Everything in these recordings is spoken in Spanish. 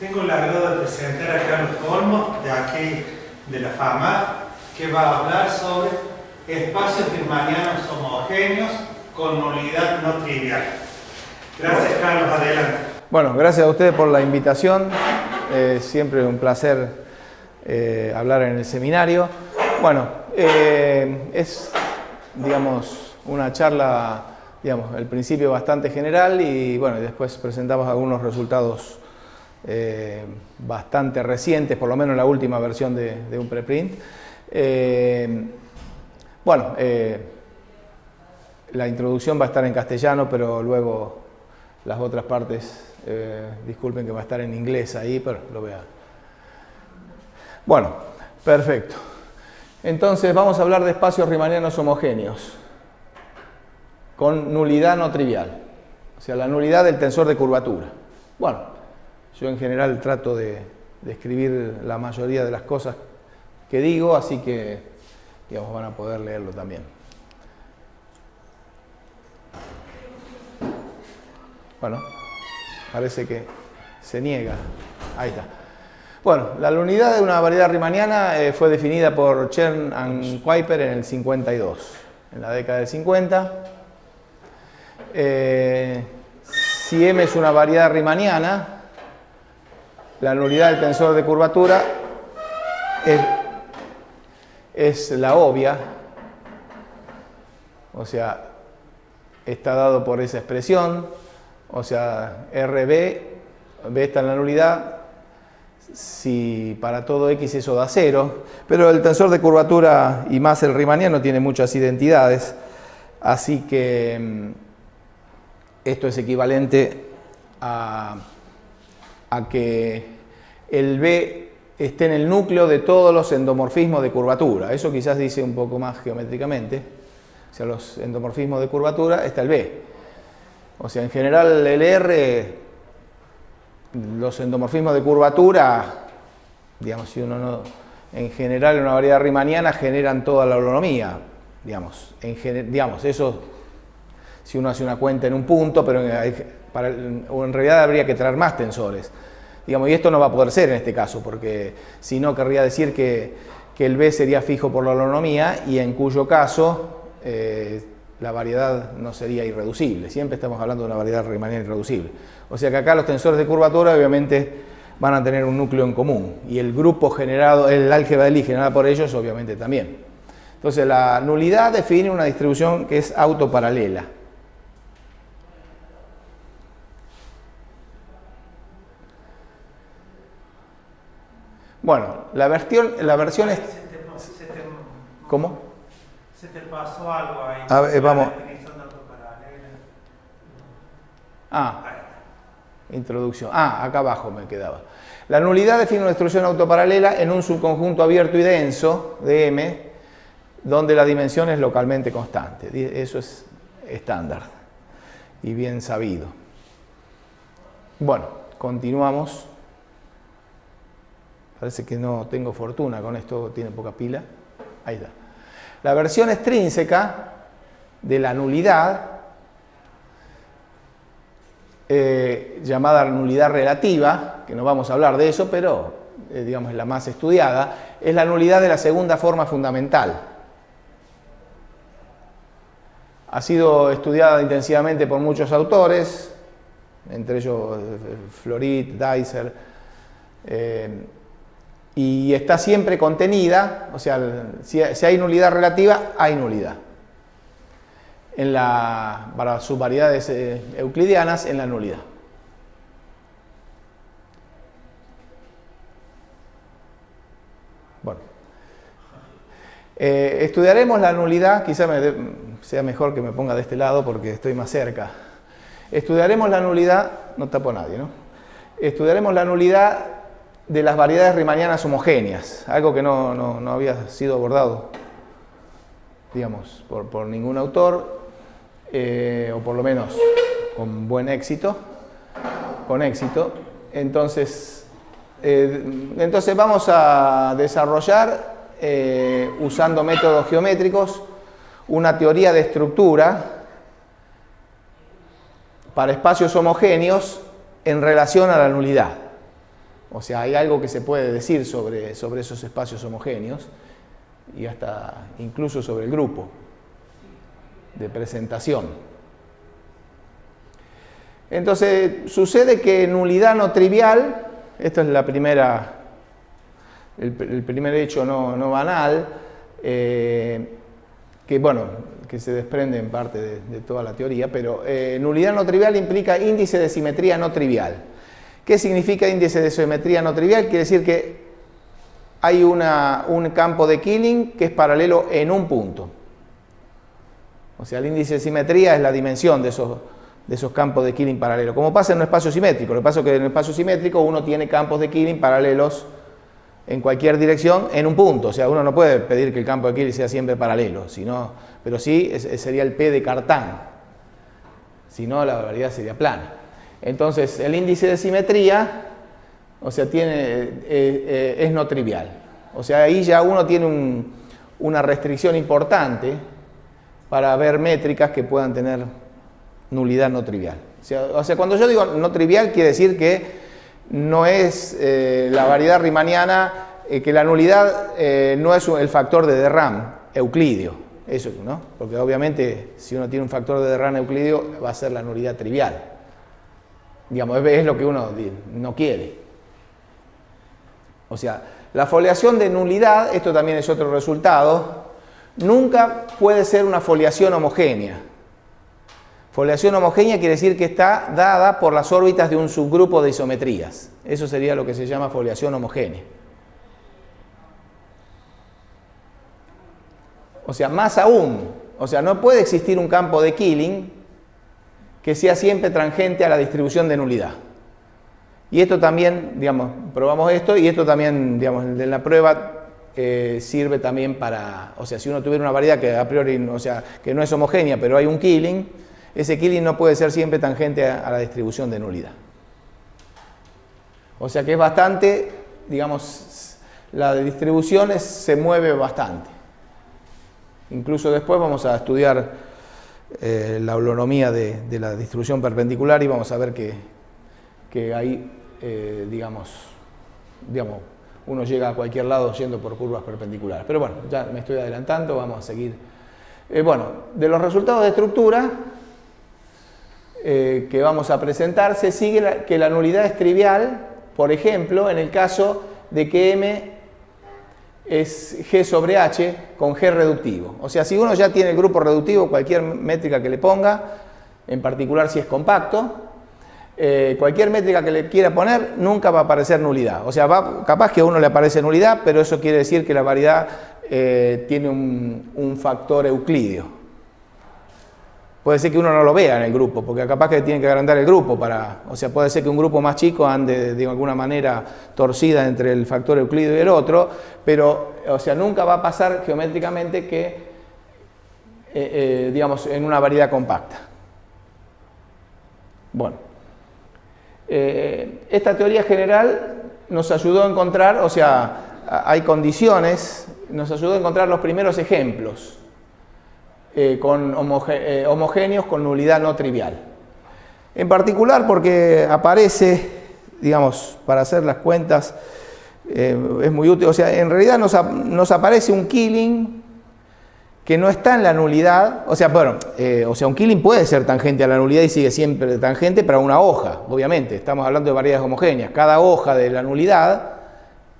Tengo el agrado de presentar a Carlos Olmo, de aquí de la FAMAT, que va a hablar sobre espacios riemannianos homogéneos con nulidad no trivial. Gracias, Carlos. Adelante. Bueno, gracias a ustedes por la invitación. Siempre un placer hablar en el seminario. Bueno, es, digamos, una charla, digamos, al principio bastante general y, bueno, después presentamos algunos resultados bastante recientes, por lo menos la última versión de un preprint. Bueno, la introducción va a estar en castellano, pero luego las otras partes, disculpen que va a estar en inglés ahí, pero lo voy a... Bueno, perfecto. Entonces vamos a hablar de espacios riemannianos homogéneos con nulidad no trivial, o sea, la nulidad del tensor de curvatura. Bueno, yo en general trato de escribir la mayoría de las cosas que digo, así que, digamos, van a poder leerlo también. Bueno, parece que se niega. Ahí está. Bueno, la nulidad de una variedad riemanniana fue definida por Chern y Kuiper en el 52, en la década del 50. Si M es una variedad riemanniana, la nulidad del tensor de curvatura es la obvia, o sea, está dado por esa expresión, o sea, RB, B está en la nulidad, si para todo X eso da 0, pero el tensor de curvatura y más el riemanniano tiene muchas identidades, así que esto es equivalente a que el B esté en el núcleo de todos los endomorfismos de curvatura. Eso quizás dice un poco más geométricamente. O sea, los endomorfismos de curvatura está el B. O sea, en general el R, los endomorfismos de curvatura, digamos, si uno no, en general en una variedad riemanniana generan toda la holonomía, digamos, digamos, eso si uno hace una cuenta en un punto, pero en realidad habría que traer más tensores. Digamos, y esto no va a poder ser en este caso, porque si no querría decir que el B sería fijo por la holonomía y en cuyo caso la variedad no sería irreducible. Siempre estamos hablando de una variedad riemanniana irreducible. O sea que acá los tensores de curvatura obviamente van a tener un núcleo en común y el grupo generado, el álgebra de Lie generada por ellos obviamente también. Entonces la nulidad define una distribución que es autoparalela. Bueno, la versión es... ¿Cómo? Se te pasó algo ahí. A ver, vamos. La definición de autoparalela. Introducción. Acá abajo me quedaba. La nulidad define una distribución autoparalela en un subconjunto abierto y denso de M, donde la dimensión es localmente constante. Eso es estándar y bien sabido. Bueno, continuamos. Parece que no tengo fortuna con esto, tiene poca pila. Ahí está. La versión extrínseca de la nulidad, llamada nulidad relativa, que no vamos a hablar de eso, pero digamos es la más estudiada, es la nulidad de la segunda forma fundamental. Ha sido estudiada intensivamente por muchos autores, entre ellos Florit, Deiser, y está siempre contenida, o sea, si hay nulidad relativa, hay nulidad. Para sus variedades euclidianas, en la nulidad. Bueno. Estudiaremos la nulidad, quizá sea mejor que me ponga de este lado porque estoy más cerca. Estudiaremos la nulidad, no tapo a nadie, ¿no? Estudiaremos la nulidad de las variedades riemannianas homogéneas, algo que no había sido abordado, digamos, por ningún autor, o por lo menos con buen éxito, Entonces vamos a desarrollar, usando métodos geométricos, una teoría de estructura para espacios homogéneos en relación a la nulidad. O sea, hay algo que se puede decir sobre esos espacios homogéneos y hasta incluso sobre el grupo de presentación. Entonces, sucede que nulidad no trivial, esto es la primera, el primer hecho no banal, que bueno, que se desprende en parte de toda la teoría, pero nulidad no trivial implica índice de simetría no trivial. ¿Qué significa índice de simetría no trivial? Quiere decir que hay un campo de Killing que es paralelo en un punto. O sea, el índice de simetría es la dimensión de esos campos de Killing paralelos. Como pasa en un espacio simétrico. Lo que pasa es que en un espacio simétrico uno tiene campos de Killing paralelos en cualquier dirección en un punto. O sea, uno no puede pedir que el campo de Killing sea siempre paralelo, pero sí sería el P de Cartan. Si no, la variedad sería plana. Entonces, el índice de simetría, o sea, es no trivial. O sea, ahí ya uno tiene una restricción importante para ver métricas que puedan tener nulidad no trivial. O sea, cuando yo digo no trivial, quiere decir que no es la variedad riemanniana, que la nulidad no es el factor de Derram euclídeo. Eso, ¿no? Porque obviamente, si uno tiene un factor de Derram euclídeo, va a ser la nulidad trivial. Digamos, es lo que uno no quiere. O sea, la foliación de nulidad, esto también es otro resultado, nunca puede ser una foliación homogénea. Foliación homogénea quiere decir que está dada por las órbitas de un subgrupo de isometrías. Eso sería lo que se llama foliación homogénea. O sea, más aún, o sea, no puede existir un campo de Killing que sea siempre tangente a la distribución de nulidad. Y esto también, digamos, probamos esto y esto también, digamos, en la prueba sirve también para, o sea, si uno tuviera una variedad que a priori, o sea, que no es homogénea, pero hay un Killing, ese Killing no puede ser siempre tangente a la distribución de nulidad. O sea que es bastante, digamos, la distribución se mueve bastante. Incluso después vamos a estudiar la holonomía de la distribución perpendicular y vamos a ver que ahí, digamos, uno llega a cualquier lado yendo por curvas perpendiculares. Pero bueno, ya me estoy adelantando, vamos a seguir. Bueno, de los resultados de estructura que vamos a presentar, se sigue que la nulidad es trivial, por ejemplo, en el caso de que M es G sobre H con G reductivo. O sea, si uno ya tiene el grupo reductivo, cualquier métrica que le ponga, en particular si es compacto, cualquier métrica que le quiera poner, nunca va a aparecer nulidad. O sea, capaz que a uno le aparece nulidad, pero eso quiere decir que la variedad tiene un factor euclídeo. Puede ser que uno no lo vea en el grupo, porque capaz que tiene que agrandar el grupo o sea, puede ser que un grupo más chico ande de alguna manera torcida entre el factor euclídeo y el otro, pero, o sea, nunca va a pasar geométricamente que, digamos, en una variedad compacta. Bueno, esta teoría general nos ayudó a encontrar, o sea, hay condiciones, nos ayudó a encontrar los primeros ejemplos homogéneos con nulidad no trivial. En particular porque aparece, digamos, para hacer las cuentas, es muy útil, o sea, en realidad nos aparece un Killing que no está en la nulidad, o sea, bueno, un Killing puede ser tangente a la nulidad y sigue siempre tangente para una hoja, obviamente, estamos hablando de variedades homogéneas, cada hoja de la nulidad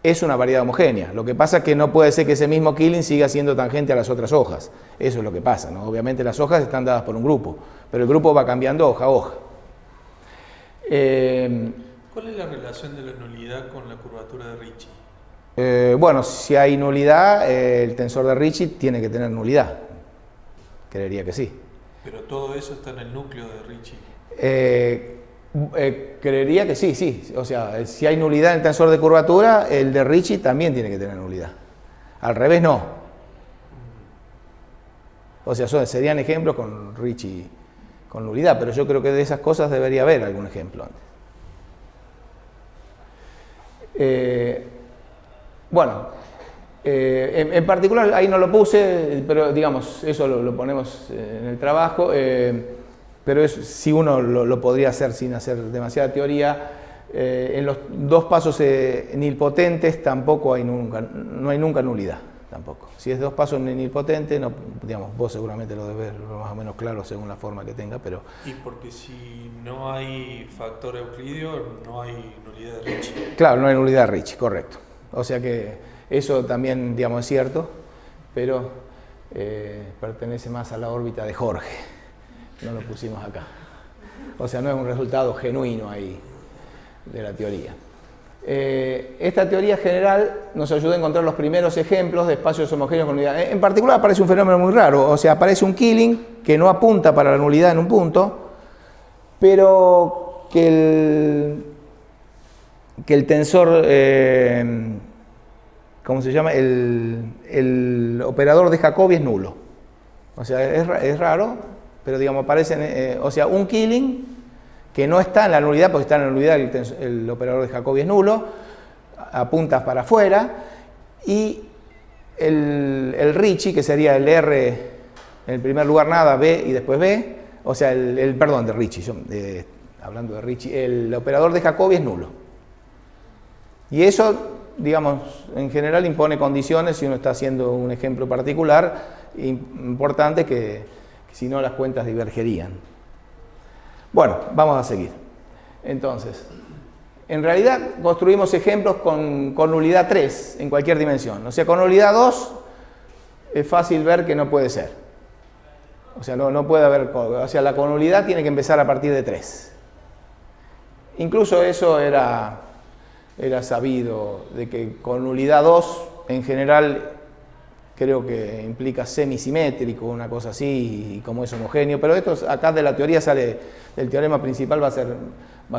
es una variedad homogénea. Lo que pasa es que no puede ser que ese mismo Killing siga siendo tangente a las otras hojas. Eso es lo que pasa, ¿no? Obviamente las hojas están dadas por un grupo, pero el grupo va cambiando hoja a hoja. ¿Cuál es la relación de la nulidad con la curvatura de Ricci? Bueno, si hay nulidad, el tensor de Ricci tiene que tener nulidad. Creería que sí. Pero todo eso está en el núcleo de Ricci. Creería que sí, sí. O sea, si hay nulidad en el tensor de curvatura, el de Ricci también tiene que tener nulidad. Al revés, no. O sea, serían ejemplos con Ricci con nulidad, pero yo creo que de esas cosas debería haber algún ejemplo antes. Bueno, en particular ahí no lo puse, pero digamos, eso lo ponemos en el trabajo. Pero si uno lo podría hacer sin hacer demasiada teoría, En los dos pasos nilpotentes tampoco no hay nunca nulidad. Tampoco. Si es dos pasos nilpotente, no, digamos, vos seguramente lo debes ver más o menos claro según la forma que tenga, pero... Y porque si no hay factor euclidio, no hay nulidad de Ricci. Claro, no hay nulidad de Ricci, correcto. O sea que eso también, digamos, es cierto, pero pertenece más a la órbita de Jorge. No lo pusimos acá. O sea, no es un resultado genuino ahí de la teoría. Esta teoría general nos ayuda a encontrar los primeros ejemplos de espacios homogéneos con nulidad. En particular aparece un fenómeno muy raro, o sea, aparece un Killing que no apunta para la nulidad en un punto, pero que el tensor, ¿cómo se llama? El operador de Jacobi es nulo. O sea, es raro, pero digamos, aparece, o sea, un Killing que no está en la nulidad, porque está en la nulidad, el operador de Jacobi es nulo, apuntas para afuera, y el Ricci, que sería el R, en el primer lugar nada, B y después B, o sea, perdón, de Ricci, hablando de Ricci, el operador de Jacobi es nulo. Y eso, digamos, en general impone condiciones, si uno está haciendo un ejemplo particular, importante que si no las cuentas divergerían. Bueno, vamos a seguir. Entonces, en realidad construimos ejemplos con nulidad 3 en cualquier dimensión. O sea, con nulidad 2 es fácil ver que no puede ser. O sea, no puede haber... O sea, la conulidad tiene que empezar a partir de 3. Incluso eso era sabido, de que con nulidad 2, en general, creo que implica semisimétrico, una cosa así, y como es homogéneo, pero esto acá de la teoría sale, del teorema principal va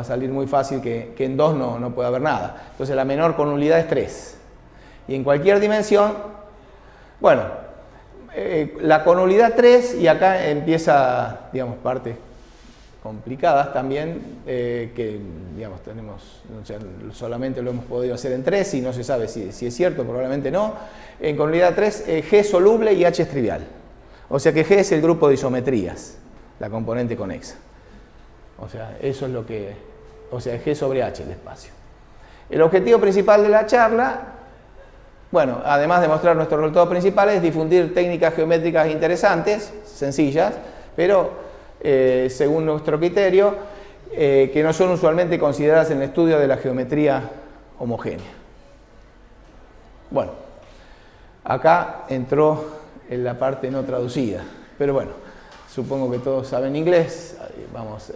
a salir muy fácil que en 2 no puede haber nada. Entonces la menor conulidad es 3. Y en cualquier dimensión, bueno, la conulidad 3, y acá empieza, digamos, partes complicadas también, que, digamos, tenemos, o sea, solamente lo hemos podido hacer en 3 y no se sabe si es cierto, probablemente no. En conulidad 3, G es soluble y H es trivial. O sea que G es el grupo de isometrías, la componente conexa. O sea, eso es lo que... O sea, G sobre H el espacio. El objetivo principal de la charla, bueno, además de mostrar nuestros resultados principales, es difundir técnicas geométricas interesantes, sencillas, pero según nuestro criterio, que no son usualmente consideradas en el estudio de la geometría homogénea. Bueno, acá entró en la parte no traducida, pero bueno, supongo que todos saben inglés. Vamos,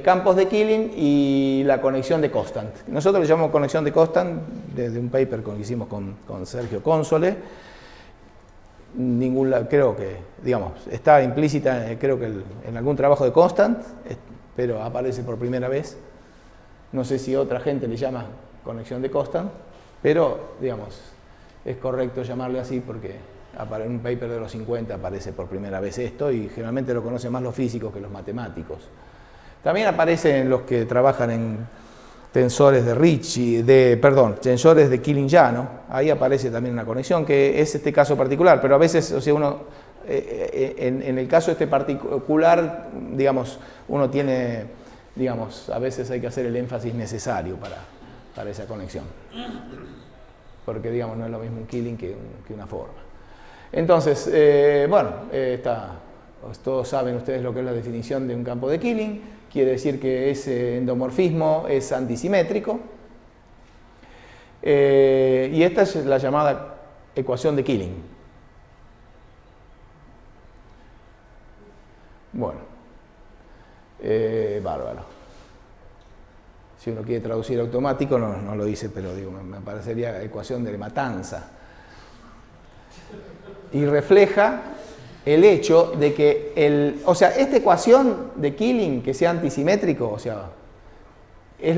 campos de Killing y la conexión de Constant. Nosotros le llamamos conexión de Constant desde un paper que hicimos con Sergio Console. Creo que, digamos, está implícita, creo que en algún trabajo de Constant, pero aparece por primera vez. No sé si otra gente le llama conexión de Constant, pero, digamos, es correcto llamarle así porque en un paper de los 50 aparece por primera vez esto, y generalmente lo conocen más los físicos que los matemáticos. También aparecen los que trabajan en tensores de Ricci, tensores de Killing llano. Ahí aparece también una conexión, que es este caso particular, pero a veces, o sea, uno, en el caso este particular, digamos, uno tiene, digamos, a veces hay que hacer el énfasis necesario para esa conexión. Porque, digamos, no es lo mismo un Killing que una forma. Entonces, bueno, todos saben ustedes lo que es la definición de un campo de Killing. Quiere decir que ese endomorfismo es antisimétrico. Y esta es la llamada ecuación de Killing. Bueno, bárbaro. Si uno quiere traducir automático, no lo dice, pero digo, me parecería ecuación de matanza. Y refleja el hecho de que o sea, esta ecuación de Killing, que sea antisimétrico, o sea, es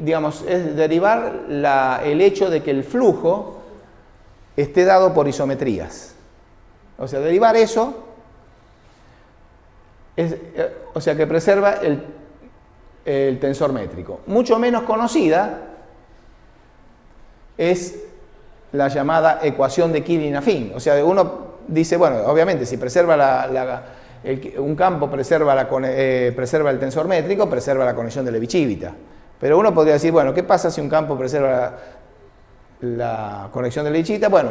digamos, es derivar el hecho de que el flujo esté dado por isometrías. O sea, derivar eso, o sea, que preserva el tensor métrico. Mucho menos conocida es la llamada ecuación de Killing afín. O sea, uno dice, bueno, obviamente si preserva un campo preserva el tensor métrico, preserva la conexión de Levi-Civita. Pero uno podría decir, bueno, ¿qué pasa si un campo preserva la conexión de lechita? Bueno,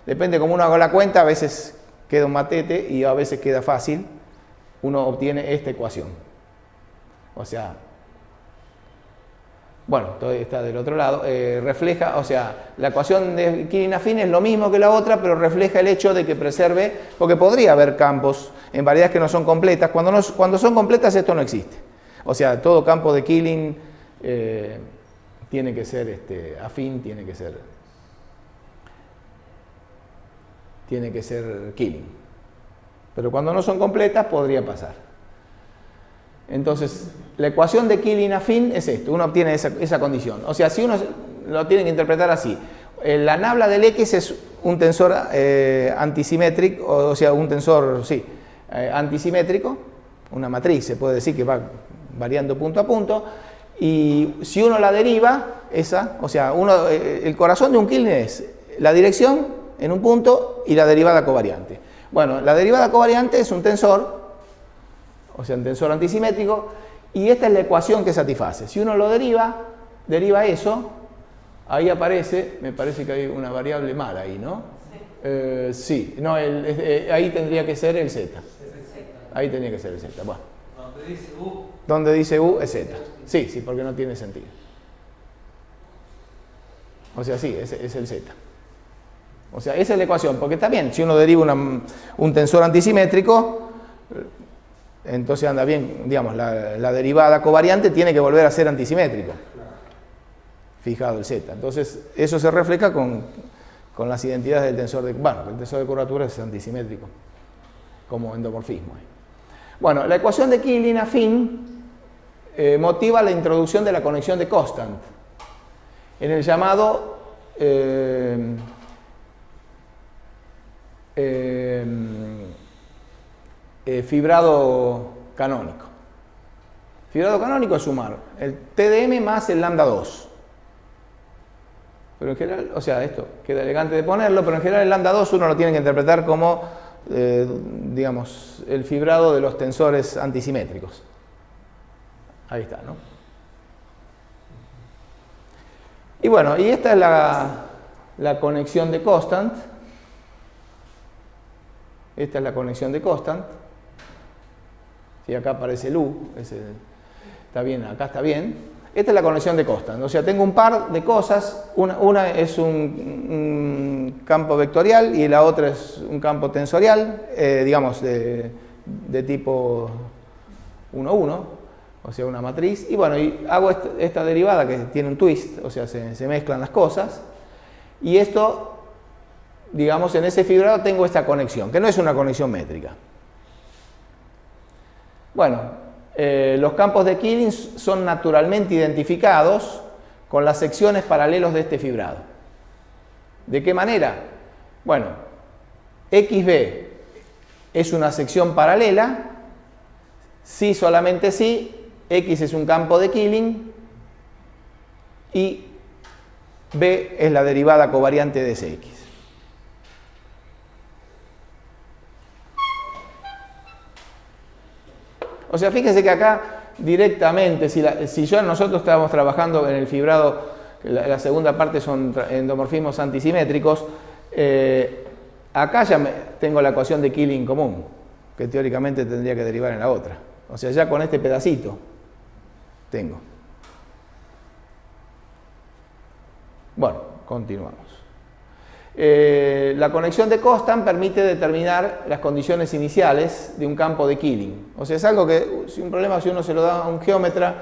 depende cómo uno haga la cuenta, a veces queda un matete y a veces queda fácil. Uno obtiene esta ecuación. O sea, bueno, todo está del otro lado, refleja, o sea, la ecuación de Killing-Affine es lo mismo que la otra, pero refleja el hecho de que preserve, porque podría haber campos en variedades que no son completas. Cuando son completas esto no existe. O sea, todo campo de Killing tiene que ser afín, tiene que ser Killing. Pero cuando no son completas podría pasar. Entonces, la ecuación de Killing-Affine es esto, uno obtiene esa condición. O sea, si uno lo tiene que interpretar así, la nabla del X es un tensor antisimétrico, o sea, un tensor, antisimétrico, una matriz, se puede decir que va variando punto a punto, y si uno la deriva, o sea, el corazón de un Killing es la dirección en un punto y la derivada covariante. Bueno, la derivada covariante es un tensor, o sea, un tensor antisimétrico, y esta es la ecuación que satisface. Si uno lo deriva eso, ahí aparece, me parece que hay una variable mala ahí, ¿no? Sí, no, ahí tendría que ser el z. Ahí tendría que ser el z. Bueno. Donde dice U. Donde dice U es z. Sí, porque no tiene sentido. O sea, sí, es el z. O sea, esa es la ecuación, porque está bien, si uno deriva un tensor antisimétrico, entonces anda bien, digamos, la derivada covariante tiene que volver a ser antisimétrico, fijado el z. Entonces, eso se refleja con las identidades del tensor el tensor de curvatura es antisimétrico, como endomorfismo. Bueno, la ecuación de Killing-Affine motiva la introducción de la conexión de Constant en el llamado fibrado canónico. Fibrado canónico es sumar el TDM más el lambda 2. Pero en general, o sea, esto queda elegante de ponerlo, pero en general el lambda 2 uno lo tiene que interpretar como, digamos, el fibrado de los tensores antisimétricos. Ahí está, ¿no? Y bueno, y esta es la conexión de Constant. Esta es la conexión de Constant. Si acá aparece el U, está bien, acá está bien. Esta es la conexión de Constant. O sea, tengo un par de cosas. Una es un campo vectorial y la otra es un campo tensorial, digamos, de tipo 1,1, o sea, una matriz. Y bueno, y hago esta derivada que tiene un twist, o sea, se mezclan las cosas. Y esto, digamos, en ese fibrado tengo esta conexión, que no es una conexión métrica. Bueno, los campos de Killing son naturalmente identificados con las secciones paralelos de este fibrado. ¿De qué manera? Bueno, XB es una sección paralela, si solamente si, X es un campo de Killing y B es la derivada covariante de ese X. O sea, fíjense que acá directamente, si nosotros estábamos trabajando en el fibrado, la segunda parte son endomorfismos antisimétricos, acá ya tengo la ecuación de Killing común, que teóricamente tendría que derivar en la otra. O sea, ya con este pedacito tengo. Bueno, continuamos. La conexión de Constant permite determinar las condiciones iniciales de un campo de Killing. O sea, es algo que, un problema si uno se lo da a un geómetra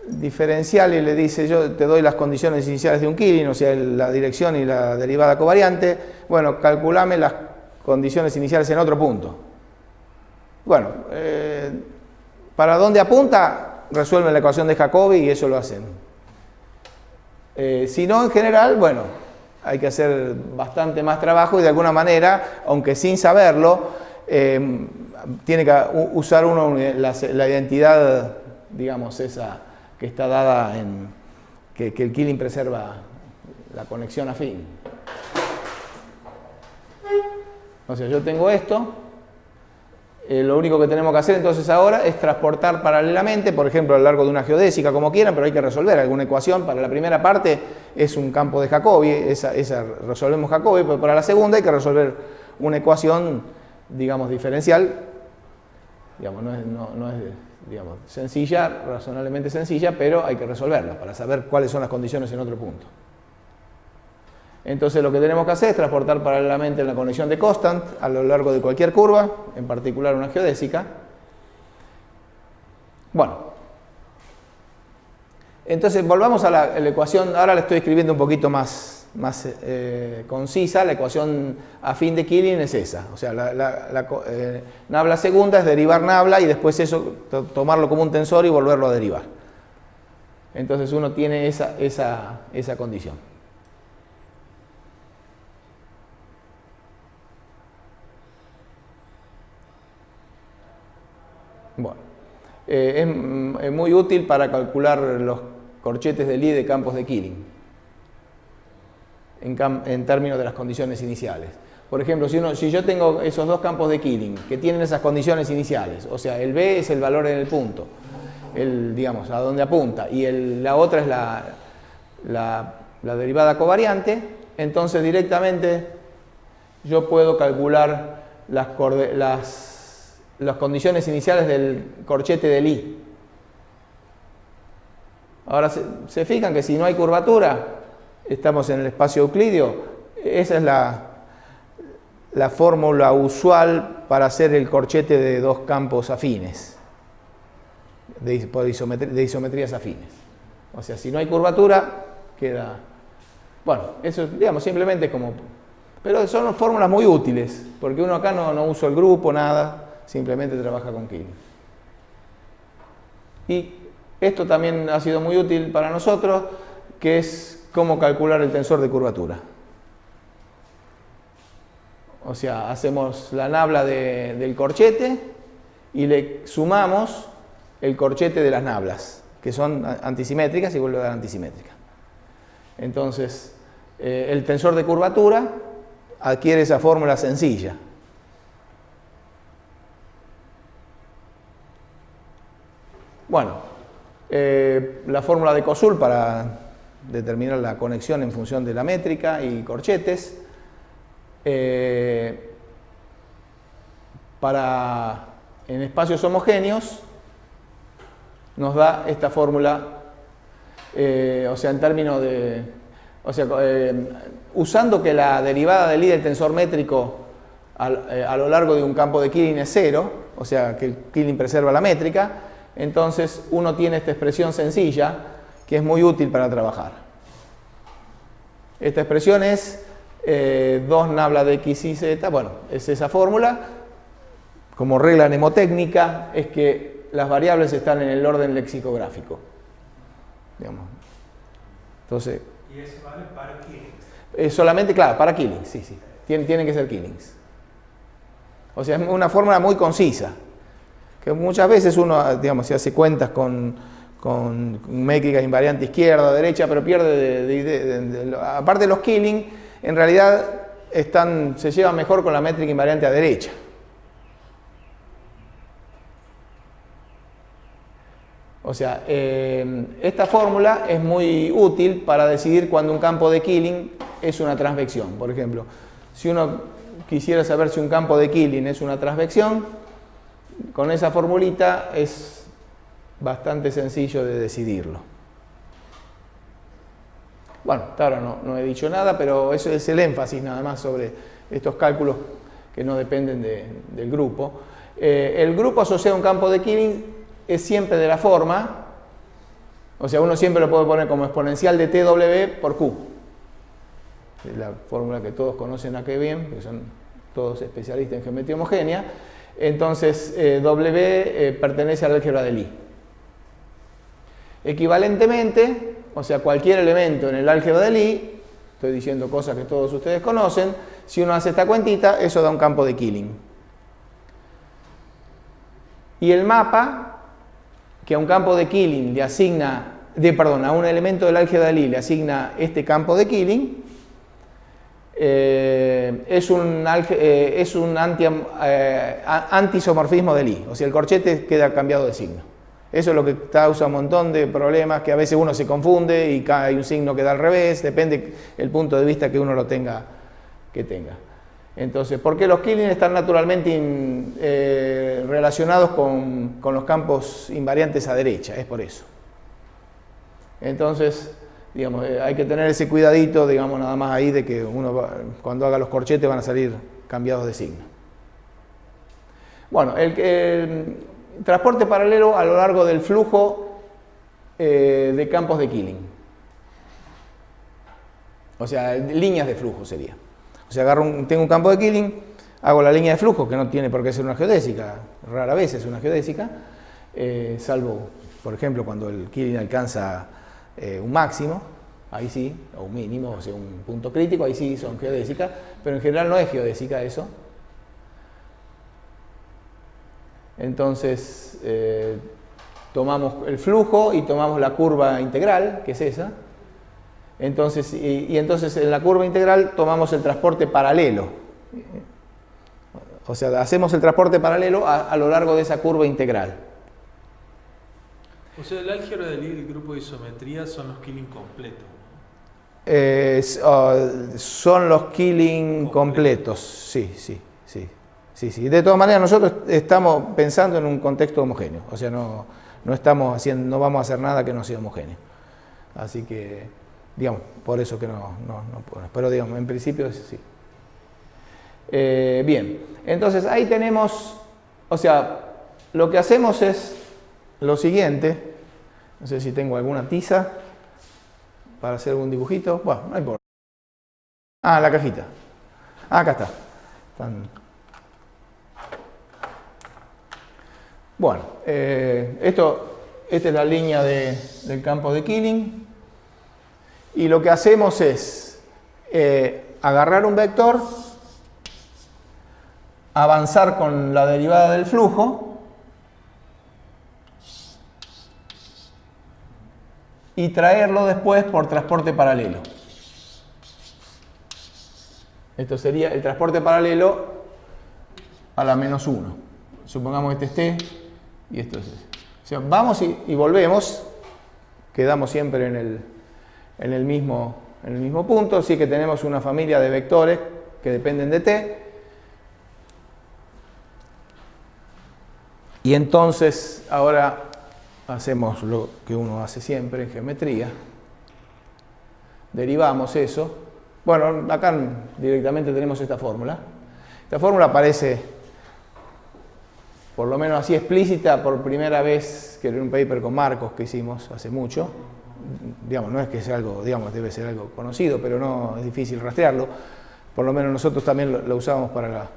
diferencial y le dice, yo te doy las condiciones iniciales de un Killing, o sea, la dirección y la derivada covariante, bueno, calculame las condiciones iniciales en otro punto. Bueno, ¿para dónde apunta? Resuelven la ecuación de Jacobi y eso lo hacen. Si no, en general, bueno, hay que hacer bastante más trabajo y de alguna manera, aunque sin saberlo, tiene que usar uno la identidad, digamos, esa que está dada en que el Killing preserva la conexión afín. O sea, yo tengo esto Lo único que tenemos que hacer entonces ahora es transportar paralelamente, por ejemplo, a lo largo de una geodésica, como quieran, pero hay que resolver alguna ecuación. Para la primera parte es un campo de Jacobi, esa resolvemos Jacobi, pero para la segunda hay que resolver una ecuación, digamos, diferencial, digamos, no es digamos, sencilla, razonablemente sencilla, pero hay que resolverla para saber cuáles son las condiciones en otro punto. Entonces lo que tenemos que hacer es transportar paralelamente la conexión de constant a lo largo de cualquier curva, en particular una geodésica. Bueno, entonces volvamos a la ecuación. Ahora la estoy escribiendo un poquito más concisa. La ecuación afín de Killing es esa. O sea, nabla segunda es derivar nabla y después eso tomarlo como un tensor y volverlo a derivar. Entonces uno tiene esa condición. Bueno, es muy útil para calcular los corchetes de Lie de campos de Killing en términos de las condiciones iniciales. Por ejemplo, si yo tengo esos dos campos de Killing que tienen esas condiciones iniciales, o sea, el B es el valor en el punto, digamos, a donde apunta, y la otra es la derivada covariante, entonces directamente yo puedo calcular las condiciones iniciales del corchete de Lie. Ahora, se fijan que si no hay curvatura, estamos en el espacio euclidio. Esa es la fórmula usual para hacer el corchete de dos campos afines, de isometrías afines. O sea, si no hay curvatura, queda... Bueno, eso, digamos, simplemente como... Pero son fórmulas muy útiles, porque uno acá no usa el grupo, nada. Simplemente trabaja con Killing. Y esto también ha sido muy útil para nosotros, que es cómo calcular el tensor de curvatura. O sea, hacemos la nabla del corchete y le sumamos el corchete de las nablas, que son antisimétricas y vuelve a dar antisimétrica. Entonces, el tensor de curvatura adquiere esa fórmula sencilla. Bueno, la fórmula de Kosul para determinar la conexión en función de la métrica y corchetes. En espacios homogéneos nos da esta fórmula, o sea, en términos de... O sea, usando que la derivada del Lie del tensor métrico a lo largo de un campo de Killing es 0, o sea, que el Killing preserva la métrica, entonces uno tiene esta expresión sencilla que es muy útil para trabajar. Esta expresión es 2 nabla de x y z, bueno, es esa fórmula. Como regla mnemotécnica es que las variables están en el orden lexicográfico. Digamos. Entonces, ¿y eso vale para Killings? Solamente, claro, para Killings, sí. Tienen que ser Killings. O sea, es una fórmula muy concisa. Que muchas veces uno, digamos, se hace cuentas con métrica invariante izquierda, derecha, pero pierde aparte de los Killing, en realidad se llevan mejor con la métrica invariante a derecha. O sea, esta fórmula es muy útil para decidir cuando un campo de Killing es una transvección. Por ejemplo, si uno quisiera saber si un campo de Killing es una transvección, con esa formulita es bastante sencillo de decidirlo. Bueno, hasta ahora no he dicho nada, pero eso es el énfasis nada más sobre estos cálculos que no dependen del grupo. El grupo asociado a un campo de Killing es siempre de la forma, o sea, uno siempre lo puede poner como exponencial de TW por Q. Es la fórmula que todos conocen aquí bien, que son todos especialistas en geometría homogénea. Entonces, W pertenece al álgebra de Lie. Equivalentemente, o sea, cualquier elemento en el álgebra de Lie, estoy diciendo cosas que todos ustedes conocen, si uno hace esta cuentita, eso da un campo de Killing. Y el mapa, que a un campo de Killing le asigna, a un elemento del álgebra de Lie le asigna este campo de Killing, es un antisomorfismo de Lie, o sea, el corchete queda cambiado de signo. Eso es lo que causa un montón de problemas, que a veces uno se confunde y hay un signo que da al revés, depende del punto de vista que uno lo tenga, Entonces, ¿por qué los Killing están naturalmente relacionados con los campos invariantes a derecha? Es por eso. Entonces, digamos, hay que tener ese cuidadito, digamos, nada más ahí de que cuando haga los corchetes van a salir cambiados de signo. Bueno, el transporte paralelo a lo largo del flujo de campos de Killing. O sea, líneas de flujo sería. O sea, tengo un campo de Killing, hago la línea de flujo, que no tiene por qué ser una geodésica, rara vez es una geodésica, salvo, por ejemplo, cuando el Killing alcanza un máximo, ahí sí, o un mínimo, o sea, un punto crítico, ahí sí son geodésicas, pero en general no es geodésica eso. Entonces, tomamos el flujo y tomamos la curva integral, que es esa. Entonces, entonces en la curva integral tomamos el transporte paralelo. O sea, hacemos el transporte paralelo a lo largo de esa curva integral. O sea, el álgebra del grupo de isometría son los Killing completos. Son los Killing completos, sí. De todas maneras, nosotros estamos pensando en un contexto homogéneo, o sea, no vamos a hacer nada que no sea homogéneo. Así que, digamos, por eso que no podemos, pero digamos, en principio sí. Bien, entonces ahí tenemos, o sea, lo que hacemos es lo siguiente, no sé si tengo alguna tiza para hacer algún dibujito, bueno, no importa. La cajita, acá está. Bueno, esta es la línea del campo de Killing y lo que hacemos es agarrar un vector, avanzar con la derivada del flujo y traerlo después por transporte paralelo. Esto sería el transporte paralelo a la menos 1. Supongamos que este esté y esto es ese. O sea, vamos y volvemos, quedamos siempre en el mismo punto, así que tenemos una familia de vectores que dependen de t. Y entonces ahora hacemos lo que uno hace siempre en geometría. Derivamos eso. Bueno, acá directamente tenemos esta fórmula. Esta fórmula aparece, por lo menos así explícita, por primera vez, que en un paper con Marcos que hicimos hace mucho. Digamos, no es que sea algo, digamos, debe ser algo conocido, pero no es difícil rastrearlo. Por lo menos nosotros también lo usamos para la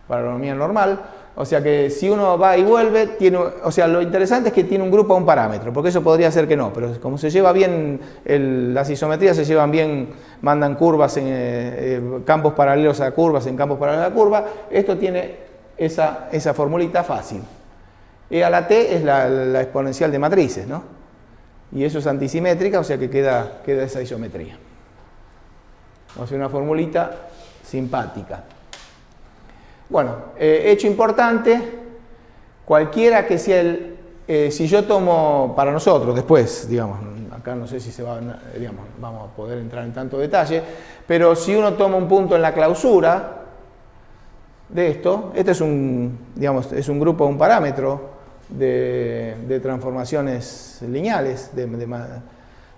economía normal. O sea que si uno va y vuelve, o sea, lo interesante es que tiene un grupo a un parámetro, porque eso podría ser que no, pero como se lleva bien, las isometrías se llevan bien, mandan curvas en campos paralelos a curvas, en campos paralelos a curva, esto tiene esa formulita fácil. E a la t es la exponencial de matrices, ¿no? Y eso es antisimétrica, o sea que queda esa isometría. O sea, una formulita simpática. Bueno, hecho importante, cualquiera que sea si yo tomo para nosotros después, digamos, acá no sé si vamos a poder entrar en tanto detalle, pero si uno toma un punto en la clausura de esto, este es un grupo, un parámetro de transformaciones lineales,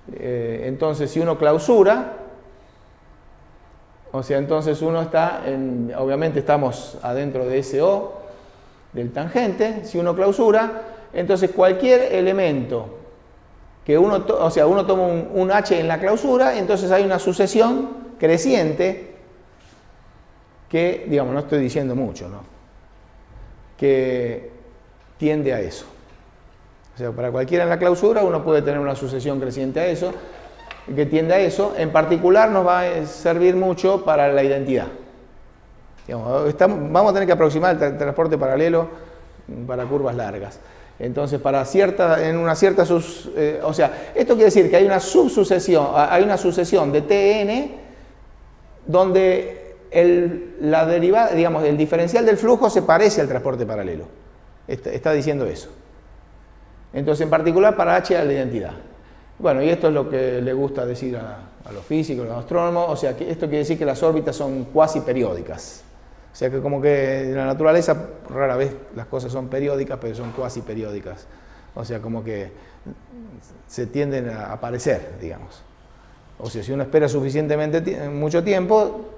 entonces si uno clausura, o sea, entonces uno está, obviamente estamos adentro de ese O, del tangente, si uno clausura, entonces cualquier elemento que uno toma un H en la clausura, entonces hay una sucesión creciente que, digamos, no estoy diciendo mucho, ¿no? Que tiende a eso. O sea, para cualquiera en la clausura uno puede tener una sucesión creciente a eso, que tiende a eso. En particular nos va a servir mucho para la identidad. Digamos, vamos a tener que aproximar el transporte paralelo para curvas largas. Entonces, o sea, esto quiere decir que hay una sucesión de Tn donde la derivada, digamos, el diferencial del flujo se parece al transporte paralelo. Está diciendo eso. Entonces, en particular para H a la identidad. Bueno, y esto es lo que le gusta decir a los físicos, a los astrónomos, o sea, que esto quiere decir que las órbitas son cuasi periódicas. O sea que como que en la naturaleza rara vez las cosas son periódicas, pero son cuasi periódicas. O sea, como que se tienden a aparecer, digamos. O sea, si uno espera suficientemente mucho tiempo,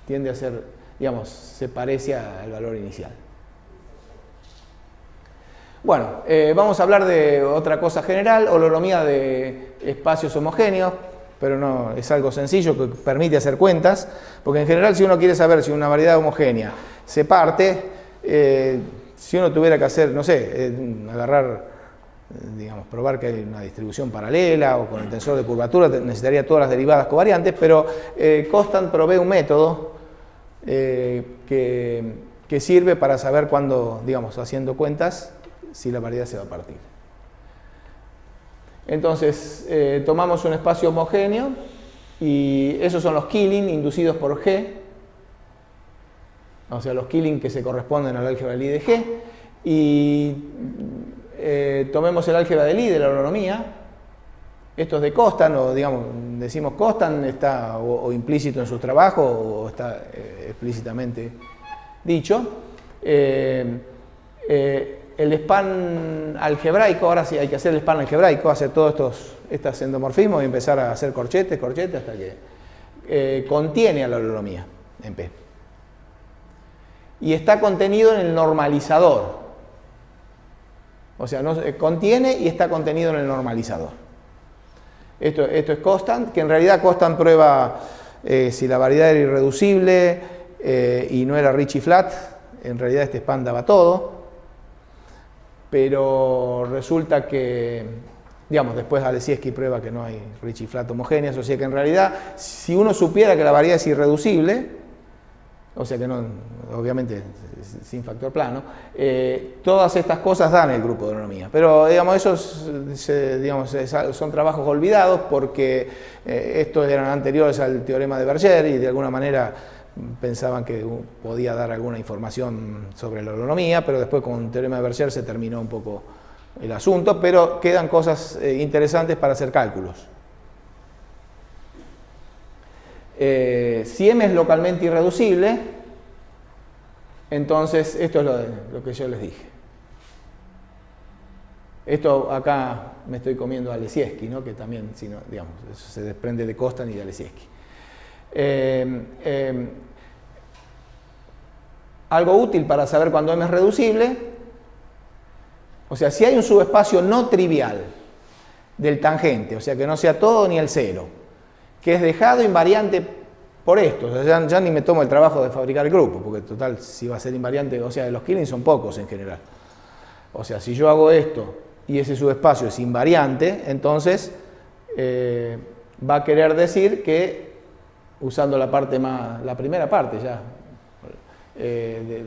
tiende a ser, digamos, se parece al valor inicial. Bueno, vamos a hablar de otra cosa general, holonomía de espacios homogéneos, pero no es algo sencillo que permite hacer cuentas, porque en general si uno quiere saber si una variedad homogénea se parte, si uno tuviera que hacer, no sé, agarrar, digamos, probar que hay una distribución paralela o con el tensor de curvatura, necesitaría todas las derivadas covariantes, pero Constant provee un método que sirve para saber cuándo, digamos, haciendo cuentas, si la variedad se va a partir. Entonces, tomamos un espacio homogéneo y esos son los Killing inducidos por G, o sea, los Killing que se corresponden al álgebra de Lie de G, y tomemos el álgebra de Lie de la holonomía. Esto es de Constant, o digamos, decimos Constant, está o implícito en sus trabajos o está explícitamente dicho. El span algebraico, ahora sí hay que hacer el span algebraico, hacer todos estos endomorfismos y empezar a hacer corchetes, hasta que contiene a la holonomía en P. Y está contenido en el normalizador. O sea, contiene y está contenido en el normalizador. Esto es Constant, que en realidad Constant prueba si la variedad era irreducible y no era Ricci flat, en realidad este span daba todo. Pero resulta que, digamos, después Alesiewski prueba que no hay Ricci flat homogéneas, o sea que en realidad, si uno supiera que la variedad es irreducible, o sea que no, obviamente sin factor plano, todas estas cosas dan el grupo de holonomía. Pero, digamos, esos son trabajos olvidados porque estos eran anteriores al teorema de Berger y de alguna manera pensaban que podía dar alguna información sobre la holonomía, pero después con el teorema de Berger se terminó un poco el asunto, pero quedan cosas interesantes para hacer cálculos. Si M es localmente irreducible, entonces esto es lo que yo les dije. Esto acá me estoy comiendo a Alesiewski, ¿no? Que también, si no, digamos, eso se desprende de Constant y de Alesiewski. Algo útil para saber cuándo M es reducible, o sea, si hay un subespacio no trivial del tangente, o sea, que no sea todo ni el cero, que es dejado invariante por esto, o sea, ya ni me tomo el trabajo de fabricar el grupo, porque total, si va a ser invariante, o sea, los Killing son pocos en general. O sea, si yo hago esto y ese subespacio es invariante, entonces va a querer decir que, usando la primera parte ya,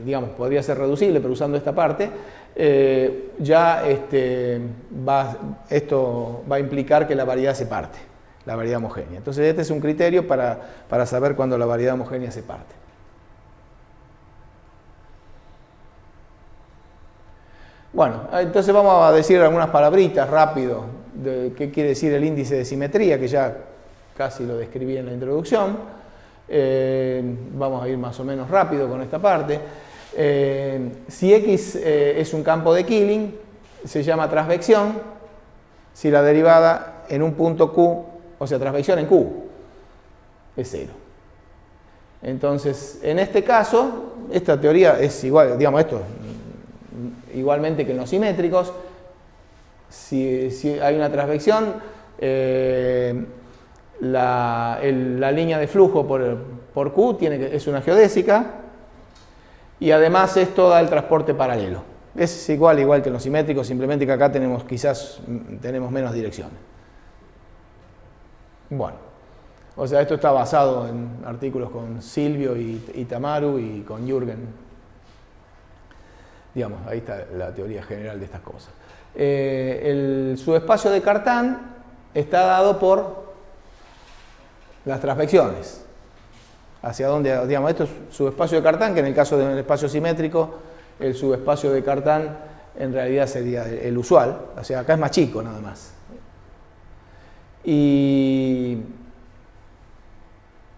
digamos, podría ser reducible, pero usando esta parte, esto va a implicar que la variedad se parte, la variedad homogénea. Entonces este es un criterio para saber cuándo la variedad homogénea se parte. Bueno, entonces vamos a decir algunas palabritas rápido de qué quiere decir el índice de simetría, que ya casi lo describí en la introducción. Vamos a ir más o menos rápido con esta parte. Si X es un campo de Killing, se llama transvección si la derivada en un punto Q, o sea, transvección en Q, es 0. Entonces, en este caso, esta teoría es igual, digamos, esto igualmente que en los simétricos. Si hay una transvección, la línea de flujo por Q es una geodésica y además esto da el transporte paralelo. Es igual que en los simétricos, simplemente que acá quizás tenemos menos direcciones. Bueno, o sea, esto está basado en artículos con Silvio y Tamaru y con Jürgen. Digamos, ahí está la teoría general de estas cosas. El subespacio de Cartan está dado por las transvecciones. hacia dónde, digamos, esto es subespacio de Cartan, que en el caso del espacio simétrico, el subespacio de Cartan en realidad sería el usual, o sea, acá es más chico nada más. Y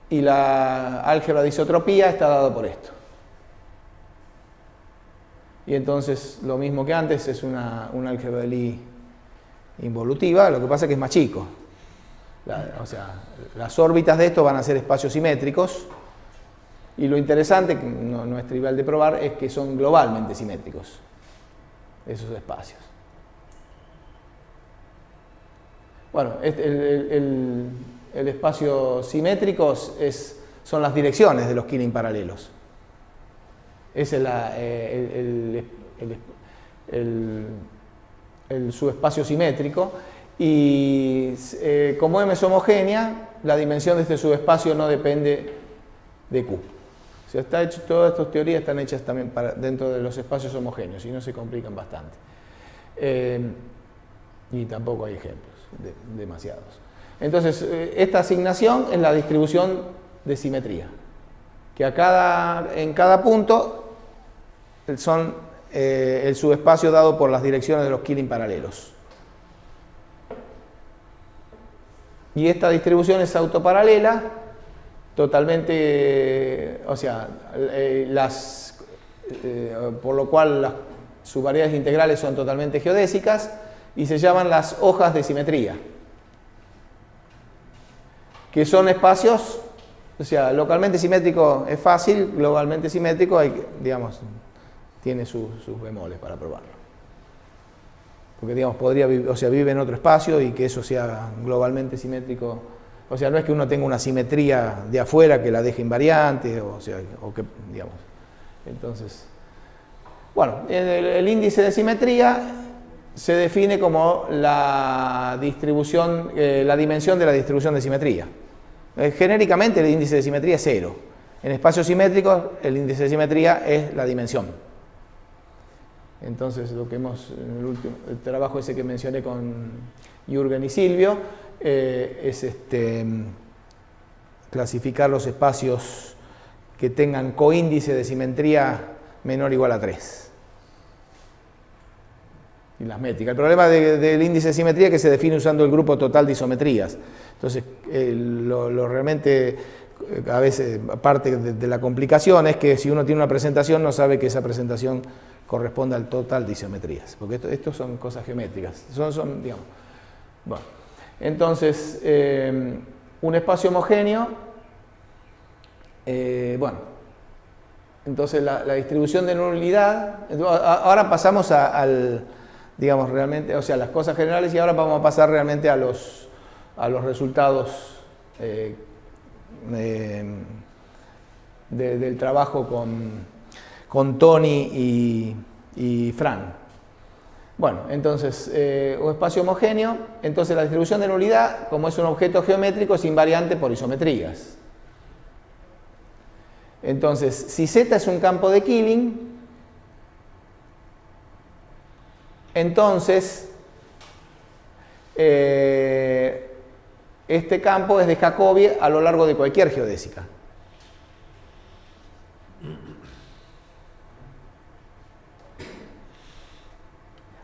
la álgebra de isotropía está dada por esto. Y entonces, lo mismo que antes, es una álgebra de Lie involutiva, lo que pasa es que es más chico. O sea, las órbitas de esto van a ser espacios simétricos, y lo interesante, que no es trivial de probar, es que son globalmente simétricos esos espacios. Bueno, el espacio simétrico son las direcciones de los Killing paralelos. Ese es el subespacio simétrico, y como M es homogénea, la dimensión de este subespacio no depende de Q. O sea, todas estas teorías están hechas también dentro de los espacios homogéneos y no se complican bastante. Y tampoco hay ejemplos, demasiados. Entonces, esta asignación es la distribución de simetría, que en cada punto son el subespacio dado por las direcciones de los Killing paralelos. Y esta distribución es autoparalela, totalmente, o sea, por lo cual sus variedades integrales son totalmente geodésicas y se llaman las hojas de simetría, que son espacios, o sea, localmente simétrico es fácil, globalmente simétrico digamos, tiene sus bemoles para probarlo. Porque, digamos, vive en otro espacio y que eso sea globalmente simétrico. O sea, no es que uno tenga una simetría de afuera que la deje invariante, o que, digamos. Entonces, bueno, el índice de simetría se define como la dimensión de la distribución de simetría. Genéricamente el índice de simetría es 0. En espacios simétricos el índice de simetría es la dimensión. Entonces, lo que el trabajo ese que mencioné con Jürgen y Silvio, es clasificar los espacios que tengan coíndice de simetría menor o igual a 3. Y las métricas. El problema del índice de simetría es que se define usando el grupo total de isometrías. Entonces, lo realmente, a veces, parte de la complicación es que si uno tiene una presentación, no sabe que esa presentación corresponde al total de isometrías, porque esto son cosas geométricas, son digamos, bueno, entonces, un espacio homogéneo, bueno, entonces la distribución de nulidad, ahora pasamos digamos, realmente, o sea, las cosas generales, y ahora vamos a pasar realmente a los resultados del trabajo con Tony y Fran. Bueno, entonces, un espacio homogéneo, entonces la distribución de nulidad, como es un objeto geométrico, es invariante por isometrías. Entonces, si Z es un campo de Killing, entonces este campo es de Jacobi a lo largo de cualquier geodésica.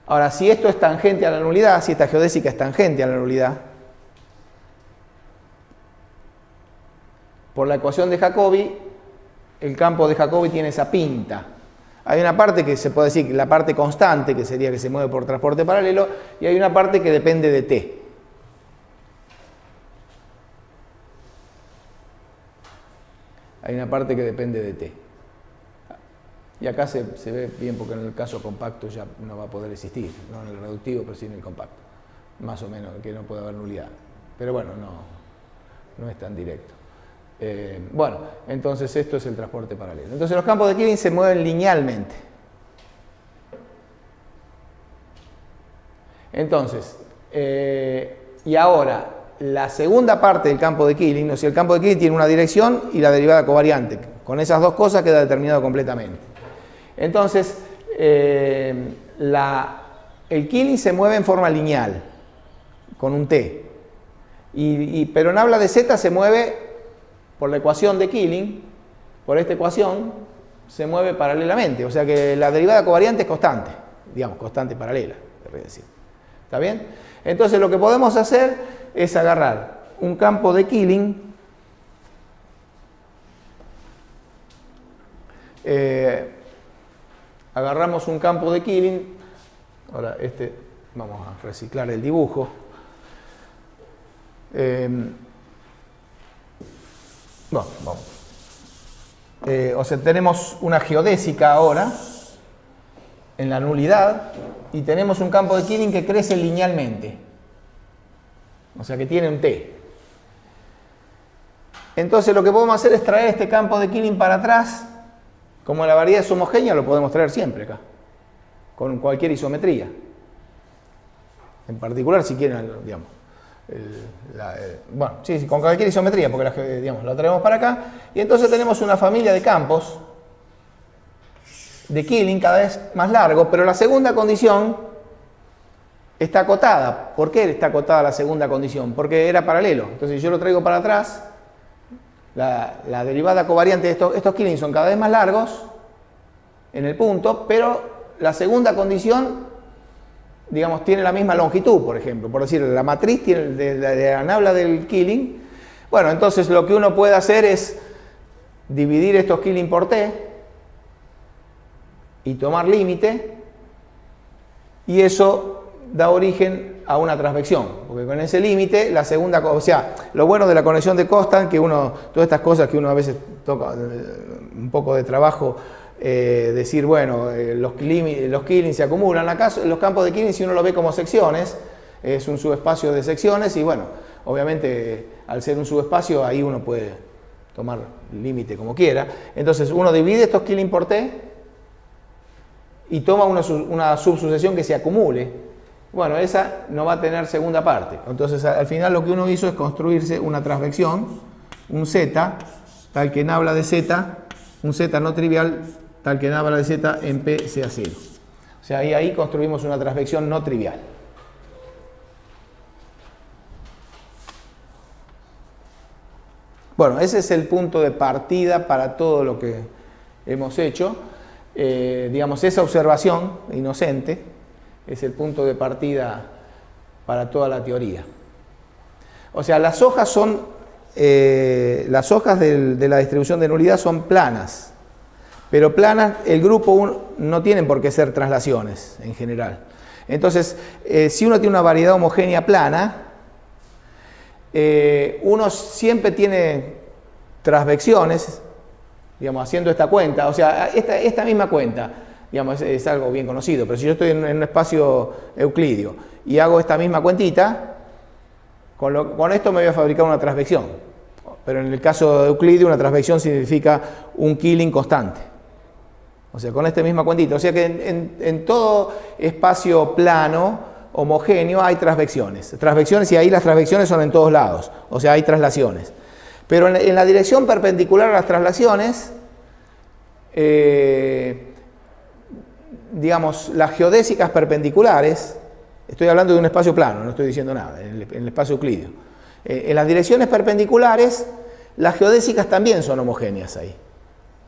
Ahora, si esto es tangente a la nulidad, si esta geodésica es tangente a la nulidad, por la ecuación de Jacobi, el campo de Jacobi tiene esa pinta. Hay una parte que se puede decir, la parte constante, que sería que se mueve por transporte paralelo, y hay una parte que depende de t. Hay una parte que depende de t. Y acá se ve bien porque en el caso compacto ya no va a poder existir, no en el reductivo, pero sí en el compacto. Más o menos, que no puede haber nulidad. Pero bueno, no es tan directo. Bueno, entonces esto es el transporte paralelo. Entonces los campos de Killing se mueven linealmente. Entonces, y ahora, la segunda parte del campo de Killing, o sea, el campo de Killing tiene una dirección y la derivada covariante. Con esas dos cosas queda determinado completamente. Entonces, el Killing se mueve en forma lineal, con un T. Pero en habla de Z se mueve por la ecuación de Killing, por esta ecuación, se mueve paralelamente. O sea que la derivada covariante es constante, digamos, constante paralela, querría decir. ¿Está bien? Entonces lo que podemos hacer es agarrar un campo de Killing, agarramos un campo de Killing, ahora vamos a reciclar el dibujo. Bueno, vamos. O sea, tenemos una geodésica ahora en la nulidad y tenemos un campo de Killing que crece linealmente, o sea que tiene un T. Entonces lo que podemos hacer es traer este campo de Killing para atrás. Como la variedad es homogénea, lo podemos traer siempre acá, con cualquier isometría. En particular, si quieren, digamos, bueno, sí, con cualquier isometría, porque digamos, la traemos para acá. Y entonces tenemos una familia de campos de Killing cada vez más largo, pero la segunda condición está acotada. ¿Por qué está acotada la segunda condición? Porque era paralelo. Entonces, si yo lo traigo para atrás, la derivada covariante de estos Killing son cada vez más largos en el punto, pero la segunda condición, digamos, tiene la misma longitud, por ejemplo. Por decir, la matriz de la nabla del Killing. Bueno, entonces lo que uno puede hacer es dividir estos Killing por T y tomar límite, y eso da origen a una transvección, porque con ese límite, la segunda, o sea, lo bueno de la conexión de Constant, que todas estas cosas que uno a veces toca un poco de trabajo, decir, bueno, los Killing se acumulan. Acá los campos de Killing, si uno lo ve como secciones, es un subespacio de secciones, y bueno, obviamente al ser un subespacio, ahí uno puede tomar límite como quiera. Entonces uno divide estos Killing por T y toma una subsucesión que se acumule. Bueno, esa no va a tener segunda parte. Entonces, al final lo que uno hizo es construirse una transvección, un Z, tal que nabla de Z, un Z no trivial, tal que nabla de Z en P sea 0. O sea, ahí construimos una transvección no trivial. Bueno, ese es el punto de partida para todo lo que hemos hecho. Digamos, esa observación inocente es el punto de partida para toda la teoría. O sea, las hojas son, las hojas de la distribución de nulidad son planas, pero planas, el grupo 1 no tienen por qué ser traslaciones en general. Entonces, si uno tiene una variedad homogénea plana, uno siempre tiene transvecciones, digamos, haciendo esta cuenta. O sea, esta misma cuenta, digamos, es algo bien conocido, pero si yo estoy en un espacio euclidio y hago esta misma cuentita, con esto me voy a fabricar una transvección. Pero en el caso de Euclidio, una transvección significa un Killing constante. O sea, con esta misma cuentita. O sea que en todo espacio plano, homogéneo, hay transvecciones. Transvecciones, y ahí las transvecciones son en todos lados. O sea, hay traslaciones. Pero en la dirección perpendicular a las traslaciones, digamos, las geodésicas perpendiculares, estoy hablando de un espacio plano, no estoy diciendo nada, en el espacio euclidio. En las direcciones perpendiculares, las geodésicas también son homogéneas ahí.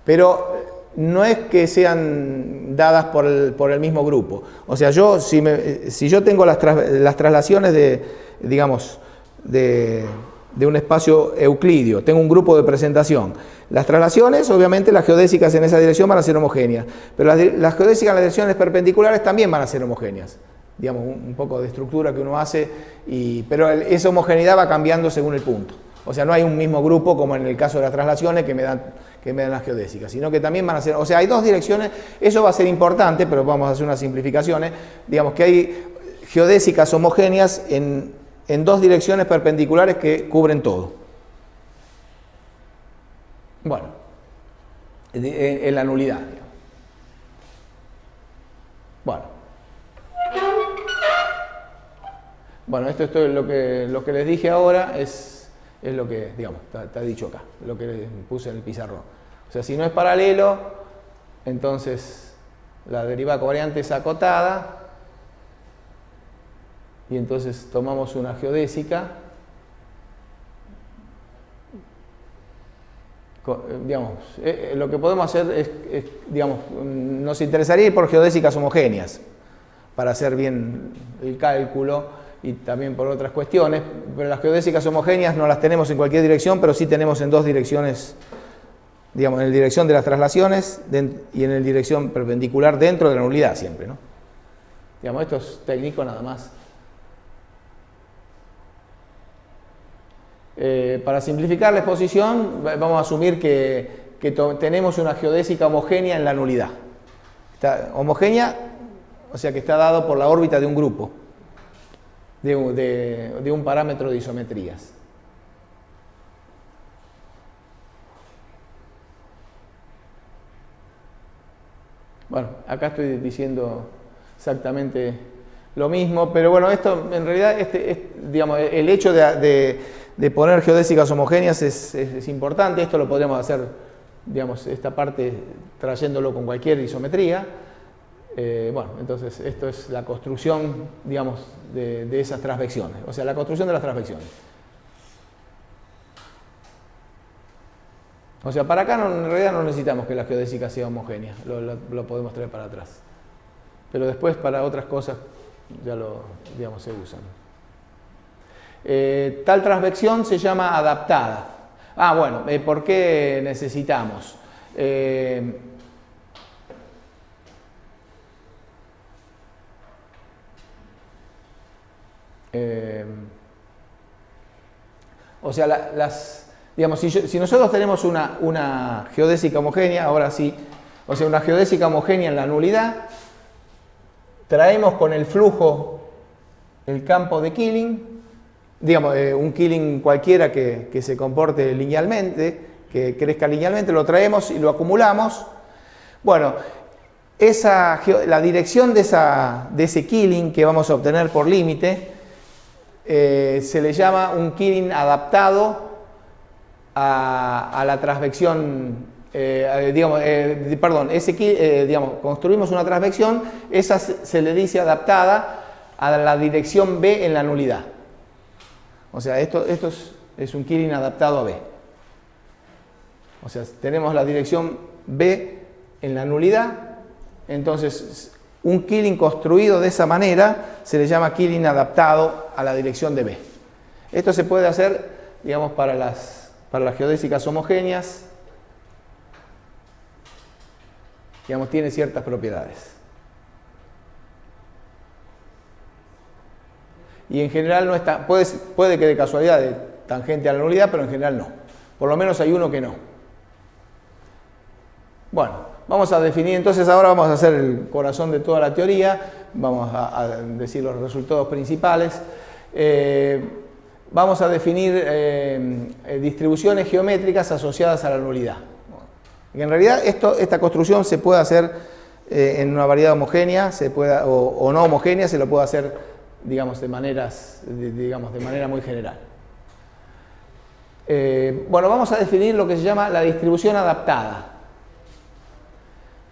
Pero no es que sean dadas por el mismo grupo. O sea, si yo tengo las traslaciones digamos, de un espacio euclidio, tengo un grupo de presentación. Las traslaciones, obviamente, las geodésicas en esa dirección van a ser homogéneas, pero las geodésicas en las direcciones perpendiculares también van a ser homogéneas. Digamos, un poco de estructura que uno hace, pero esa homogeneidad va cambiando según el punto. O sea, no hay un mismo grupo como en el caso de las traslaciones que me dan las geodésicas, sino que también van a ser, o sea, hay dos direcciones. Eso va a ser importante, pero vamos a hacer unas simplificaciones. Digamos que hay geodésicas homogéneas en dos direcciones perpendiculares que cubren todo. Bueno, en la nulidad. Bueno, esto es lo que les dije ahora, es lo que, digamos, está dicho acá, lo que les puse en el pizarrón. O sea, si no es paralelo, entonces la derivada covariante es acotada, y entonces tomamos una geodésica digamos, lo que podemos hacer es, digamos, nos interesaría ir por geodésicas homogéneas para hacer bien el cálculo y también por otras cuestiones, pero las geodésicas homogéneas no las tenemos en cualquier dirección, pero sí tenemos en dos direcciones, digamos, en la dirección de las traslaciones y en la dirección perpendicular dentro de la nulidad siempre, ¿no? Digamos, esto es técnico nada más. Para simplificar la exposición, vamos a asumir que tenemos una geodésica homogénea en la nulidad. Está homogénea, o sea que está dado por la órbita de un grupo, de un parámetro de isometrías. Bueno, acá estoy diciendo exactamente lo mismo, pero bueno, esto en realidad, digamos, el hecho de poner geodésicas homogéneas es importante. Esto lo podríamos hacer, digamos, esta parte trayéndolo con cualquier isometría. Bueno, entonces esto es la construcción, digamos, de esas transvecciones, o sea, la construcción de las transvecciones. O sea, para acá en realidad no necesitamos que la geodésica sea homogénea, lo podemos traer para atrás. Pero después para otras cosas ya digamos, se usan. Tal transvección se llama adaptada. Ah, bueno, ¿por qué necesitamos? O sea, digamos, si nosotros tenemos una geodésica homogénea, ahora sí, o sea, una geodésica homogénea en la nulidad, traemos con el flujo el campo de Killing, digamos, un Killing cualquiera que se comporte linealmente, que crezca linealmente, lo traemos y lo acumulamos. Bueno, la dirección de ese Killing que vamos a obtener por límite se le llama un Killing adaptado a la transvección. Digamos, construimos una transvección, esa se le dice adaptada a la dirección B en la nulidad. O sea, esto es un Killing adaptado a B. O sea, tenemos la dirección B en la nulidad, entonces un Killing construido de esa manera se le llama Killing adaptado a la dirección de B. Esto se puede hacer, digamos, para las geodésicas homogéneas. Digamos, tiene ciertas propiedades. Y en general no está, puede que de casualidad de tangente a la nulidad, pero en general no. Por lo menos hay uno que no. Bueno, vamos a definir, entonces ahora vamos a hacer el corazón de toda la teoría, vamos a decir los resultados principales. Vamos a definir distribuciones geométricas asociadas a la nulidad. Y en realidad esta construcción se puede hacer en una variedad homogénea, o no homogénea, se lo puede hacer, digamos, de manera muy general. Bueno, vamos a definir lo que se llama la distribución adaptada.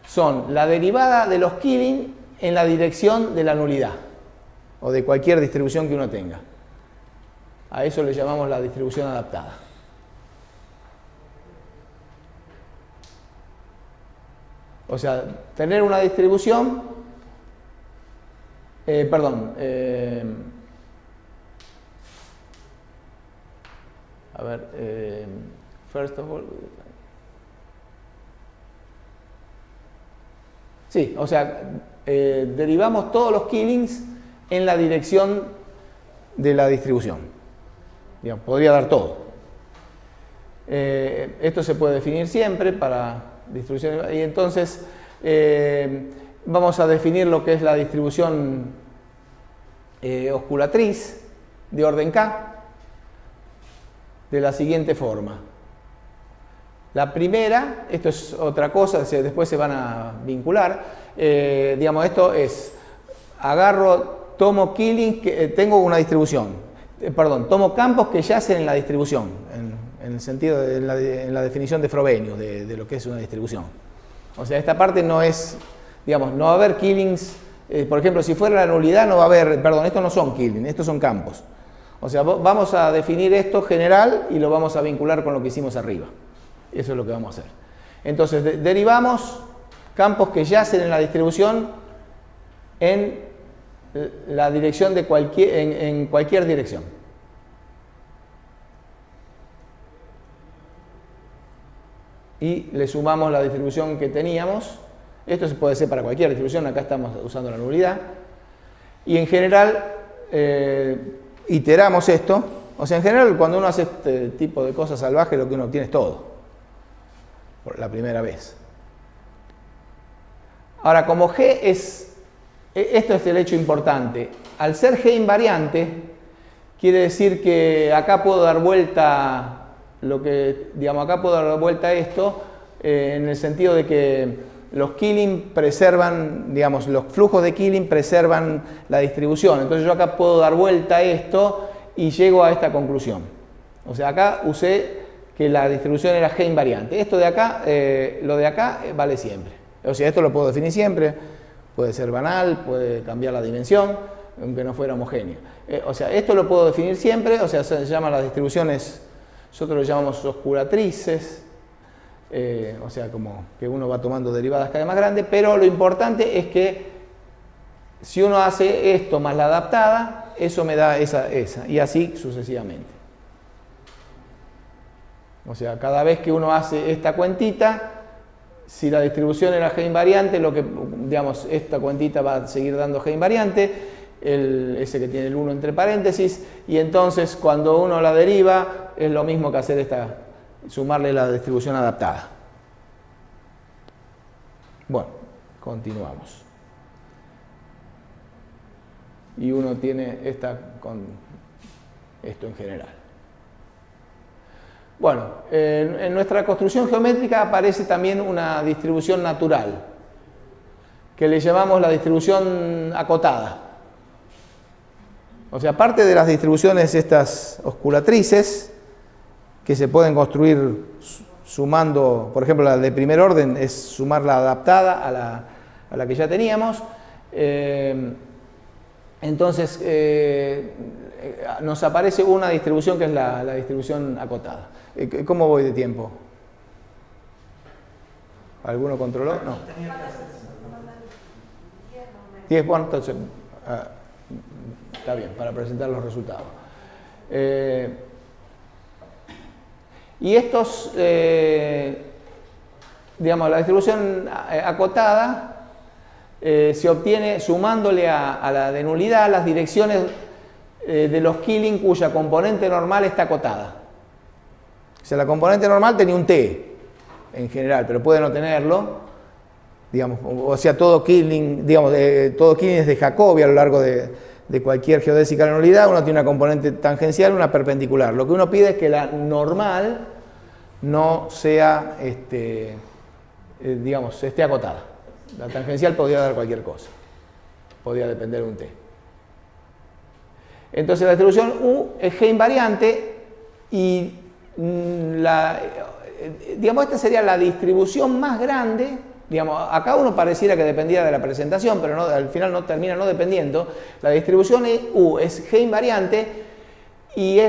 Son la derivada de los Killing en la dirección de la nulidad, o de cualquier distribución que uno tenga. A eso le llamamos la distribución adaptada. O sea, tener una distribución, first of all, sí, o sea, derivamos todos los Killings en la dirección de la distribución. Digamos, podría dar todo. Esto se puede definir siempre para distribución, y entonces vamos a definir lo que es la distribución osculatriz de orden K de la siguiente forma. La primera, esto es otra cosa, después se van a vincular, digamos, esto es, tomo Killing, tengo una distribución, tomo campos que yacen en la distribución, en el sentido de en la definición de Frobenius de lo que es una distribución. O sea, esta parte no es, digamos, no va a haber Killings, por ejemplo, si fuera la nulidad no va a haber, estos no son Killings, estos son campos. O sea, vamos a definir esto general y lo vamos a vincular con lo que hicimos arriba. Eso es lo que vamos a hacer. Entonces, derivamos campos que yacen en la distribución en la dirección de en cualquier dirección. Y le sumamos la distribución que teníamos. Esto se puede hacer para cualquier distribución, acá estamos usando la nulidad. Y en general, iteramos esto. O sea, en general, cuando uno hace este tipo de cosas salvajes, lo que uno obtiene es todo. Por la primera vez. Ahora, como G es... Esto es el hecho importante. Al ser G invariante, quiere decir que acá puedo dar vuelta... acá puedo dar vuelta a esto en el sentido de que los Killing preservan, los flujos de Killing preservan la distribución. Entonces yo acá puedo dar vuelta a esto y llego a esta conclusión. O sea, acá usé que la distribución era G invariante. Esto de acá, lo de acá vale siempre. O sea, esto lo puedo definir siempre. Puede ser banal, puede cambiar la dimensión, aunque no fuera homogéneo. O sea, esto lo puedo definir siempre. O sea, se llaman las distribuciones... Nosotros lo llamamos oscuratrices, o sea, como que uno va tomando derivadas cada vez más grandes, pero lo importante es que si uno hace esto más la adaptada, eso me da esa, y así sucesivamente. O sea, cada vez que uno hace esta cuentita, si la distribución era G invariante, esta cuentita va a seguir dando G invariante, ese que tiene el 1 entre paréntesis, y entonces cuando uno la deriva es lo mismo que hacer sumarle la distribución adaptada. Bueno, continuamos. Y uno tiene con esto en general. Bueno, en nuestra construcción geométrica aparece también una distribución natural, que le llamamos la distribución acotada. O sea, aparte de las distribuciones estas oscuratrices, que se pueden construir sumando, por ejemplo, la de primer orden es sumar la adaptada a la que ya teníamos. Entonces, nos aparece una distribución que es la distribución acotada. ¿Cómo voy de tiempo? ¿Alguno controló? No. 10, bueno, entonces... Está bien, para presentar los resultados. Y estos, la distribución acotada se obtiene sumándole a la de nulidad las direcciones de los Killing cuya componente normal está acotada. O sea, la componente normal tenía un T en general, pero puede no tenerlo. O sea, todo Killing es de Jacobi a lo largo de cualquier geodésica de nulidad. Uno tiene una componente tangencial y una perpendicular. Lo que uno pide es que la normal no sea, esté acotada. La tangencial podría dar cualquier cosa. Podría depender de un T. Entonces la distribución U es G invariante y esta sería la distribución más grande. Acá uno pareciera que dependía de la presentación, pero al final termina no dependiendo. La distribución U es G invariante y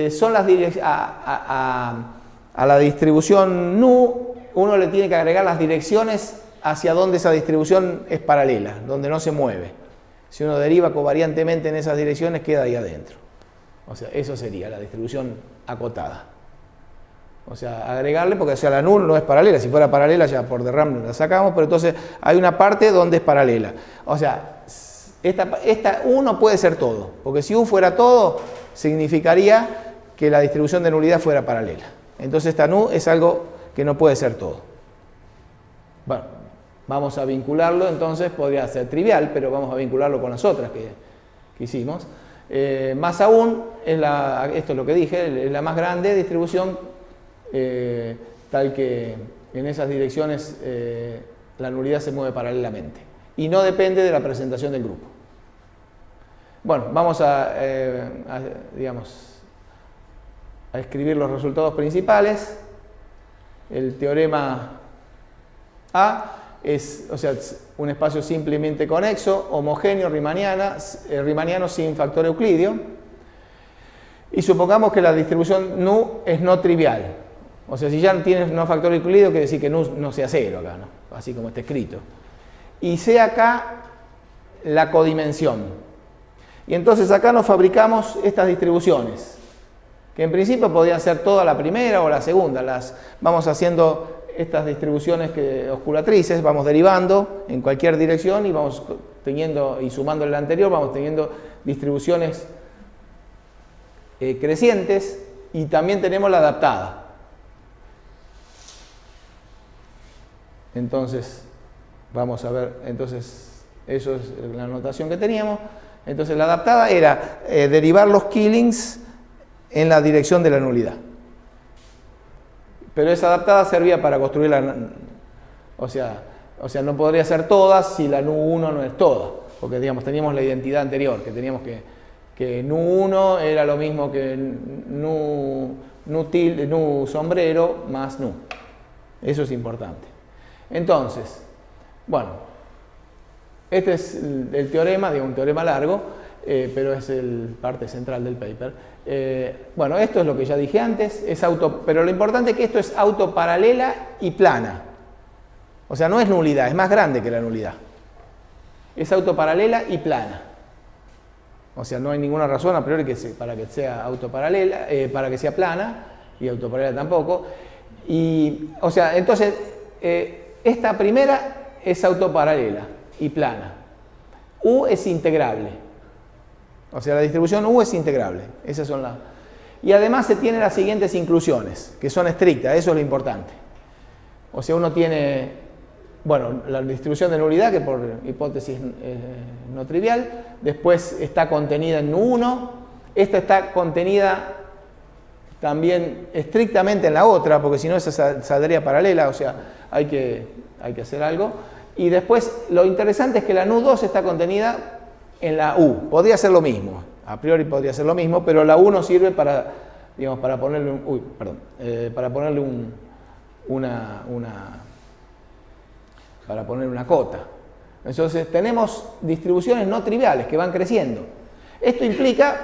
son las a la distribución NU uno le tiene que agregar las direcciones hacia donde esa distribución es paralela, donde no se mueve. Si uno deriva covariantemente en esas direcciones, queda ahí adentro. O sea, eso sería la distribución acotada. O sea, agregarle, porque la NU no es paralela. Si fuera paralela, ya por derrame la sacamos, pero entonces hay una parte donde es paralela. O sea, esta U no puede ser todo, porque si U fuera todo, significaría que la distribución de nulidad fuera paralela. Entonces esta NU es algo que no puede ser todo. Bueno, vamos a vincularlo, entonces podría ser trivial, pero vamos a vincularlo con las otras que hicimos. Más aún, esto es lo que dije, es la más grande distribución, tal que en esas direcciones la nulidad se mueve paralelamente y no depende de la presentación del grupo. Bueno, vamos a escribir los resultados principales. El teorema A es, un espacio simplemente conexo, homogéneo, riemanniano sin factor euclidio. Y supongamos que la distribución NU es no trivial. O sea, si ya tienes no factor euclídeo, quiere decir que no sea cero acá, ¿no? Así como está escrito. Y sea acá la codimensión. Y entonces acá nos fabricamos estas distribuciones, que en principio podrían ser toda la primera o la segunda. Vamos haciendo estas distribuciones osculatrices, vamos derivando en cualquier dirección y vamos teniendo, y sumando el anterior, vamos teniendo distribuciones crecientes, y también tenemos la adaptada. Entonces, vamos a ver, entonces, eso es la notación que teníamos. Entonces, la adaptada era derivar los Killings en la dirección de la nulidad. Pero esa adaptada servía para construir o sea, no podría ser todas si la nu1 no es toda, porque digamos, teníamos la identidad anterior, que teníamos que nu1 era lo mismo que nu sombrero más nu. Eso es importante. Entonces, bueno, este es el teorema, digo, un teorema largo, pero es parte central del paper. Bueno, esto es lo que ya dije antes, pero lo importante es que esto es autoparalela y plana. O sea, no es nulidad, es más grande que la nulidad. Es autoparalela y plana. O sea, no hay ninguna razón a priori para que sea autoparalela, para que sea plana, y autoparalela tampoco. Y, o sea, entonces, esta primera es autoparalela y plana. U es integrable. O sea, la distribución U es integrable. Esas son Y además se tienen las siguientes inclusiones, que son estrictas, eso es lo importante. O sea, uno tiene, bueno, la distribución de nulidad, que por hipótesis no trivial, después está contenida en Nu1, esta está contenida también estrictamente en la otra, porque si no esa saldría paralela, o sea, hay que hacer algo. Y después, lo interesante es que la Nu2 está contenida en la U. Podría ser lo mismo, a priori podría ser lo mismo, pero la U nos sirve para, digamos, para ponerle una cota. Entonces tenemos distribuciones no triviales que van creciendo. Esto implica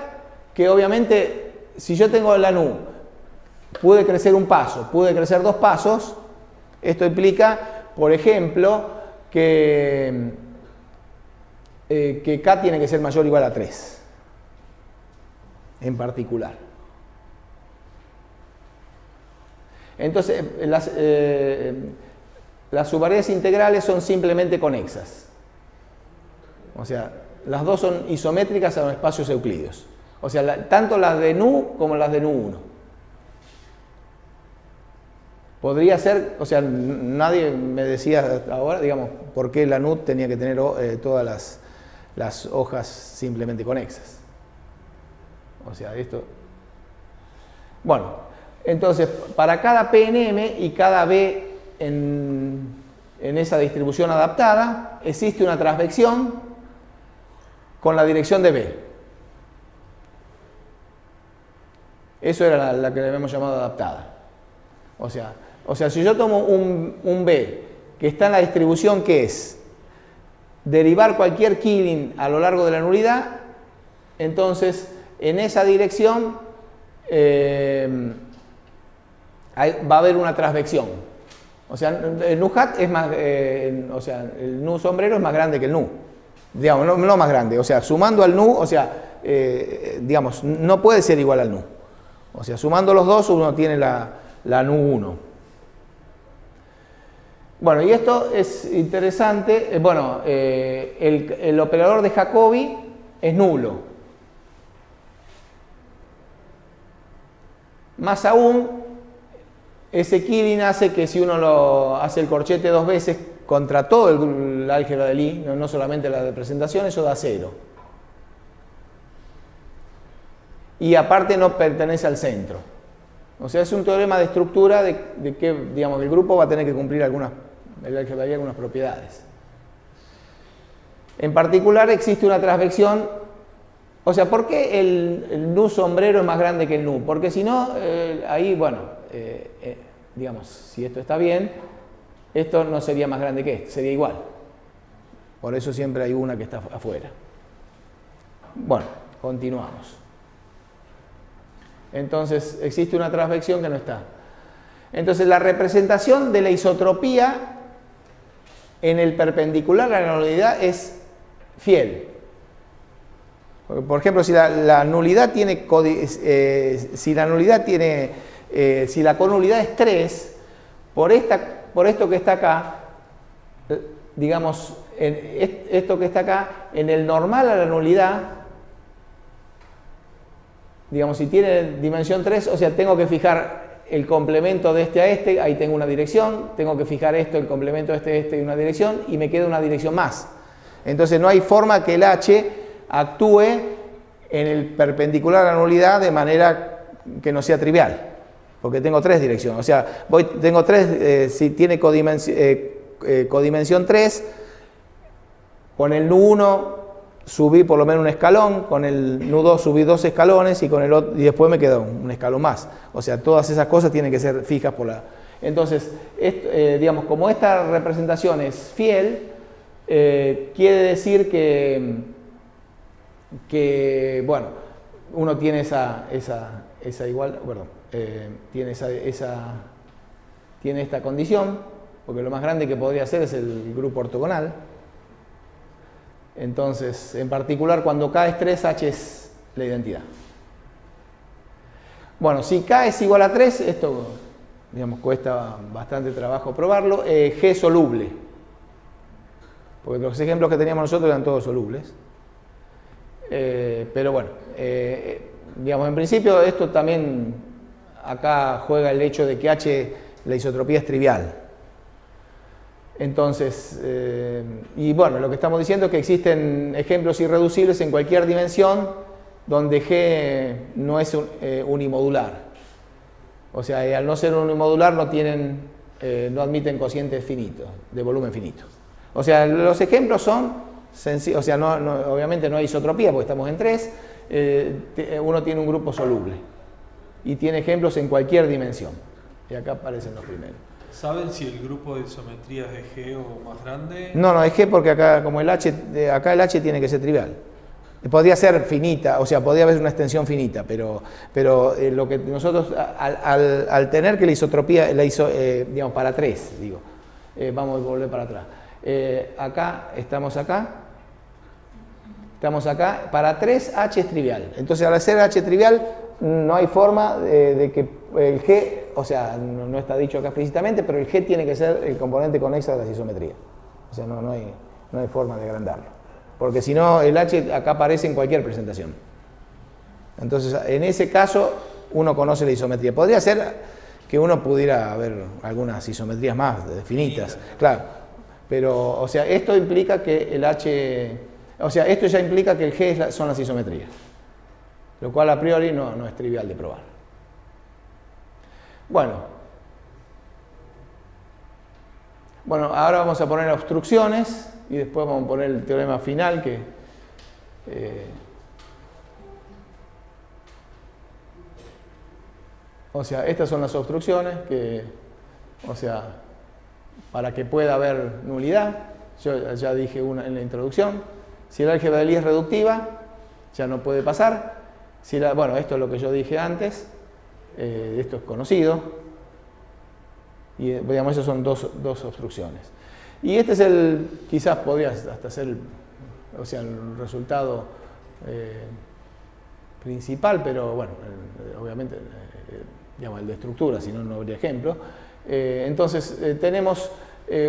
que obviamente si yo tengo la Nu, pude crecer un paso, pude crecer 2 pasos, esto implica, por ejemplo, que K tiene que ser mayor o igual a 3, en particular. Entonces, las subvariedades integrales son simplemente conexas. O sea, las dos son isométricas a los espacios euclídeos. O sea, tanto las de Nu como las de Nu1. Podría ser, o sea, nadie me decía hasta ahora, digamos, por qué la Nu tenía que tener todas las hojas simplemente conexas. O sea, esto... Bueno, entonces, para cada PNM y cada B en esa distribución adaptada, existe una transvección con la dirección de B. Eso era la que le habíamos llamado adaptada. O sea, si yo tomo un B que está en la distribución que es derivar cualquier Killing a lo largo de la nulidad, entonces en esa dirección va a haber una transvección. O sea, el nu hat es más, o sea, el nu sombrero es más grande que el nu. Digamos, no más grande, o sea, sumando al nu, o sea, digamos, no puede ser igual al nu. O sea, sumando los dos uno tiene la nu 1. Bueno, y esto es interesante. Bueno, el operador de Jacobi es nulo. Más aún, ese Killing hace que si uno lo hace el corchete 2 veces contra todo el álgebra de Lie, no solamente la de presentación, eso da 0. Y aparte no pertenece al centro. O sea, es un teorema de estructura de que, digamos, el grupo va a tener que cumplir algunas propiedades. En particular existe una transvección. O sea, ¿por qué el nu sombrero es más grande que el nu? Porque si no, ahí, bueno, digamos, si esto está bien, esto no sería más grande que este, sería igual. Por eso siempre hay una que está afuera. Bueno, continuamos. Entonces, existe una transvección que no está. Entonces la representación de la isotropía en el perpendicular a la nulidad es fiel. Por ejemplo, si la nulidad tiene, si la conulidad es 3, por esto que está acá, digamos, esto que está acá, en el normal a la nulidad, digamos, si tiene dimensión 3, o sea, tengo que fijar el complemento de este a este, ahí tengo una dirección, tengo que fijar esto, el complemento de este a este y una dirección, y me queda una dirección más. Entonces no hay forma que el H actúe en el perpendicular a la nulidad de manera que no sea trivial, porque tengo 3 direcciones. O sea, tengo 3, si tiene codimensión 3, con el Nu1 subí por lo menos un escalón, con el Nu2 subí 2 escalones y con el otro, y después me queda un escalón más. O sea, todas esas cosas tienen que ser fijas por la... Entonces, digamos, como esta representación es fiel, quiere decir que bueno, uno tiene esa igual, perdón, tiene esta condición, porque lo más grande que podría ser es el grupo ortogonal. Entonces, en particular, cuando K es 3, H es la identidad. Bueno, si K es igual a 3, esto, digamos, cuesta bastante trabajo probarlo, G es soluble. Porque los ejemplos que teníamos nosotros eran todos solubles. Pero bueno, digamos, en principio esto también, acá juega el hecho de que H, la isotropía es trivial. Entonces, y bueno, lo que estamos diciendo es que existen ejemplos irreducibles en cualquier dimensión donde G no es unimodular. O sea, al no ser unimodular no admiten cocientes finitos, de volumen finito. O sea, los ejemplos son sencillos, o sea, obviamente no hay isotropía porque estamos en 3, uno tiene un grupo soluble y tiene ejemplos en cualquier dimensión. Y acá aparecen los primeros. ¿Saben si el grupo de isometrías es G o más grande? No, es G porque acá, como acá el H tiene que ser trivial. Podría ser finita, o sea, podría haber una extensión finita, pero lo que nosotros, al tener que la isotropía, digamos, para 3, digo, vamos a volver para atrás. Estamos acá, para 3 H es trivial. Entonces, al ser H trivial, no hay forma de que el G, o sea, no está dicho acá explícitamente, pero el G tiene que ser el componente conexa de la isometría. O sea, no hay forma de agrandarlo. Porque si no, el H acá aparece en cualquier presentación. Entonces, en ese caso, uno conoce la isometría. Podría ser que uno pudiera ver algunas isometrías más finitas, claro. Pero, o sea, esto implica que el H, o sea, esto ya implica que el G son las isometrías. Lo cual a priori no es trivial de probar. Bueno, ahora vamos a poner obstrucciones y después vamos a poner el teorema final que o sea, estas son las obstrucciones que, o sea, para que pueda haber nulidad, yo ya dije una en la introducción, si el álgebra de Lie es reductiva, ya no puede pasar. Bueno, esto es lo que yo dije antes, esto es conocido, y digamos, esas son dos obstrucciones. Y este es quizás podría hasta ser el resultado principal, pero bueno, obviamente, digamos, el de estructura, si no, no habría ejemplo. Entonces, tenemos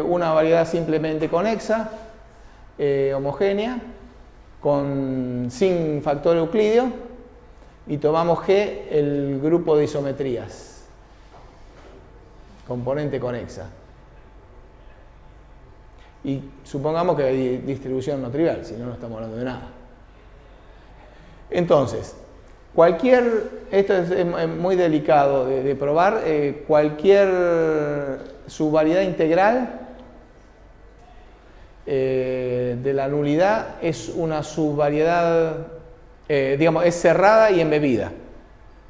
una variedad simplemente conexa, homogénea, sin factor euclídeo, y tomamos G el grupo de isometrías, componente conexa. Y supongamos que hay distribución no trivial, si no, no estamos hablando de nada. Entonces, esto es muy delicado de probar, cualquier subvariedad integral de la nulidad es una subvariedad, digamos, es cerrada y embebida.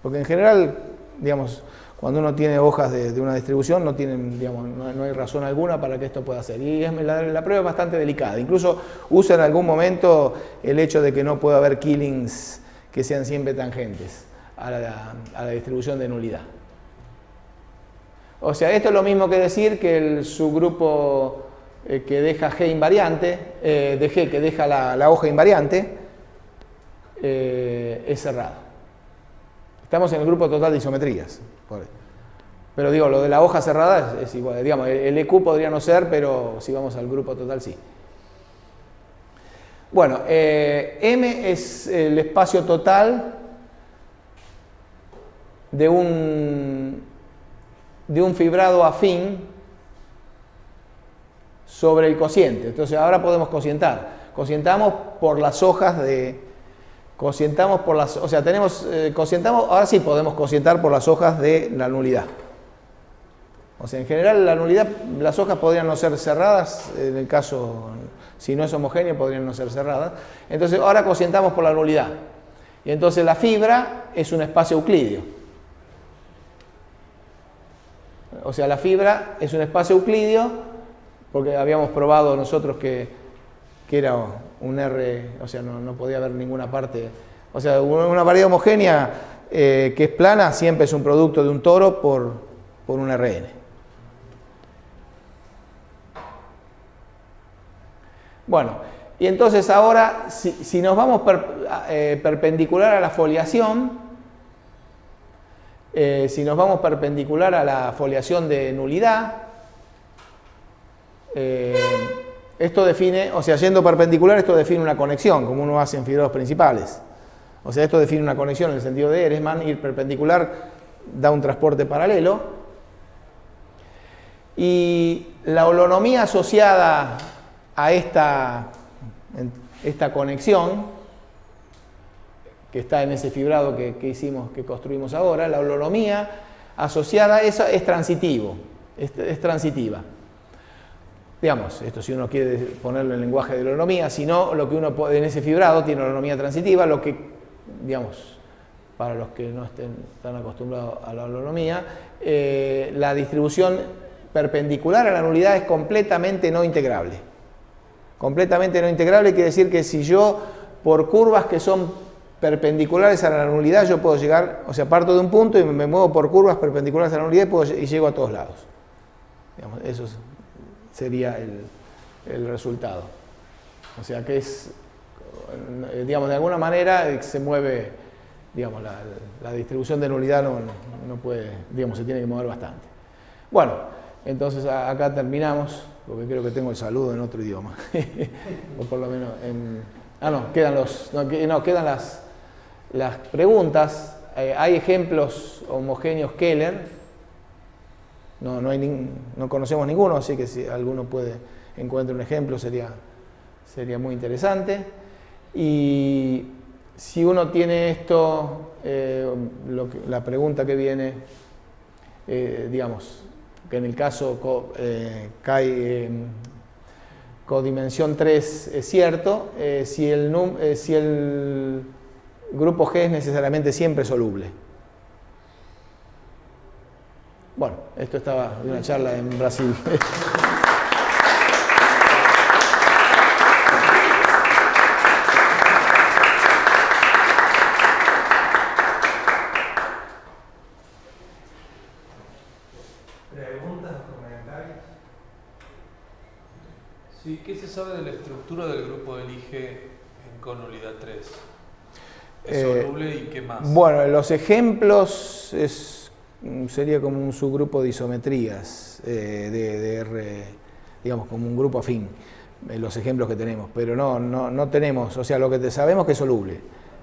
Porque en general, digamos, cuando uno tiene hojas de una distribución, no hay razón alguna para que esto pueda ser. Y la prueba es bastante delicada. Incluso usa en algún momento el hecho de que no puede haber killings que sean siempre tangentes a la distribución de nulidad. O sea, esto es lo mismo que decir que el subgrupo que deja G invariante, de G que deja la hoja invariante, es cerrado. Estamos en el grupo total de isometrías. Pero digo, lo de la hoja cerrada es igual. Digamos, el EQ podría no ser, pero si vamos al grupo total, sí. Bueno, M es el espacio total de un fibrado afín sobre el cociente. Entonces ahora podemos cocientar. Cocientamos por las hojas de... Cocientamos por las... O sea, tenemos... cocientamos, ahora sí podemos cocientar por las hojas de la nulidad. O sea, en general la nulidad, las hojas podrían no ser cerradas, en el caso, si no es homogéneo, podrían no ser cerradas. Entonces ahora cocientamos por la nulidad. Y entonces la fibra es un espacio euclídeo. O sea, la fibra es un espacio euclídeo, porque habíamos probado nosotros que era un R, o sea, no podía haber ninguna parte. O sea, una variedad homogénea que es plana siempre es un producto de un toro por un Rn. Bueno, y entonces ahora, si nos vamos perpendicular a la foliación, si nos vamos perpendicular a la foliación de nulidad, esto define, o sea, yendo perpendicular, esto define una conexión, como uno hace en fibrados principales. O sea, esto define una conexión en el sentido de Ehresmann, ir perpendicular da un transporte paralelo. Y la holonomía asociada a esta conexión, que está en ese fibrado que hicimos, que construimos ahora, la holonomía asociada a eso es transitivo, es transitiva. Digamos, esto si uno quiere ponerlo en lenguaje de holonomía, si no, lo que uno puede en ese fibrado tiene holonomía transitiva, lo que, digamos, para los que no estén tan acostumbrados a la holonomía, la distribución perpendicular a la nulidad es completamente no integrable. Completamente no integrable quiere decir que si yo, por curvas que son perpendiculares a la nulidad, yo puedo llegar, o sea, parto de un punto y me muevo por curvas perpendiculares a la nulidad y llego a todos lados. Digamos, eso sería el resultado. O sea que es, digamos, de alguna manera se mueve, digamos, la distribución de nulidad no puede, digamos, se tiene que mover bastante. Bueno, entonces acá terminamos, porque creo que tengo el saludo en otro idioma. O por lo menos en... quedan las preguntas. Hay ejemplos homogéneos Keller. No conocemos ninguno, así que si alguno encuentra un ejemplo sería muy interesante. Y si uno tiene esto, la pregunta que viene, digamos, que en el caso codimensión 3 es cierto, si el grupo G es necesariamente siempre soluble. Bueno, esto estaba de una charla en Brasil. ¿Preguntas o comentarios? Sí, ¿qué se sabe de la estructura del grupo del IG en conulidad 3? ¿Es soluble y qué más? Bueno, los ejemplos sería como un subgrupo de isometrías de R, digamos, como un grupo afín, los ejemplos que tenemos, pero no tenemos, o sea, lo que sabemos que es soluble,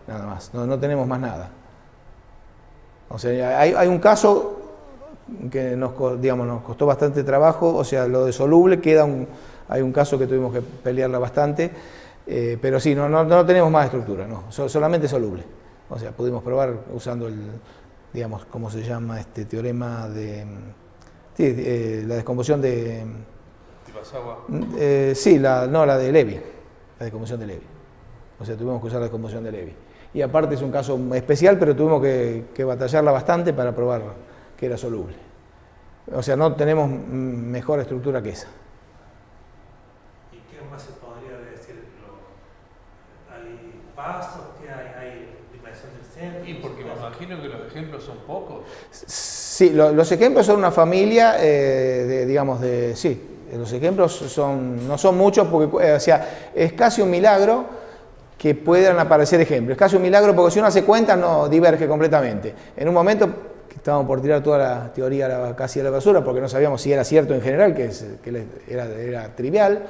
nada más, no tenemos más nada. O sea, hay un caso que nos costó bastante trabajo, o sea, lo de soluble hay un caso que tuvimos que pelearla bastante, pero sí, no tenemos más estructura, no, solamente soluble. O sea, pudimos probar usando digamos, ¿cómo se llama este teorema de... Sí, la descomposición de... ¿Iwasawa? Sí, la de Levi, la descomposición de Levi. O sea, tuvimos que usar la descomposición de Levi. Y aparte es un caso especial, pero tuvimos que batallarla bastante para probar que era soluble. O sea, no tenemos mejor estructura que esa. ¿Y qué más se podría decir? ¿Hay pasos? ¿Qué hay dimensión del centro? Y porque me imagino que los ejemplos son pocos. Sí, los ejemplos son una familia, sí, los ejemplos no son muchos, porque, o sea, es casi un milagro que puedan aparecer ejemplos. Es casi un milagro porque si uno hace cuentas no diverge completamente. En un momento que estábamos por tirar toda la teoría casi a la basura porque no sabíamos si era cierto en general, que era trivial.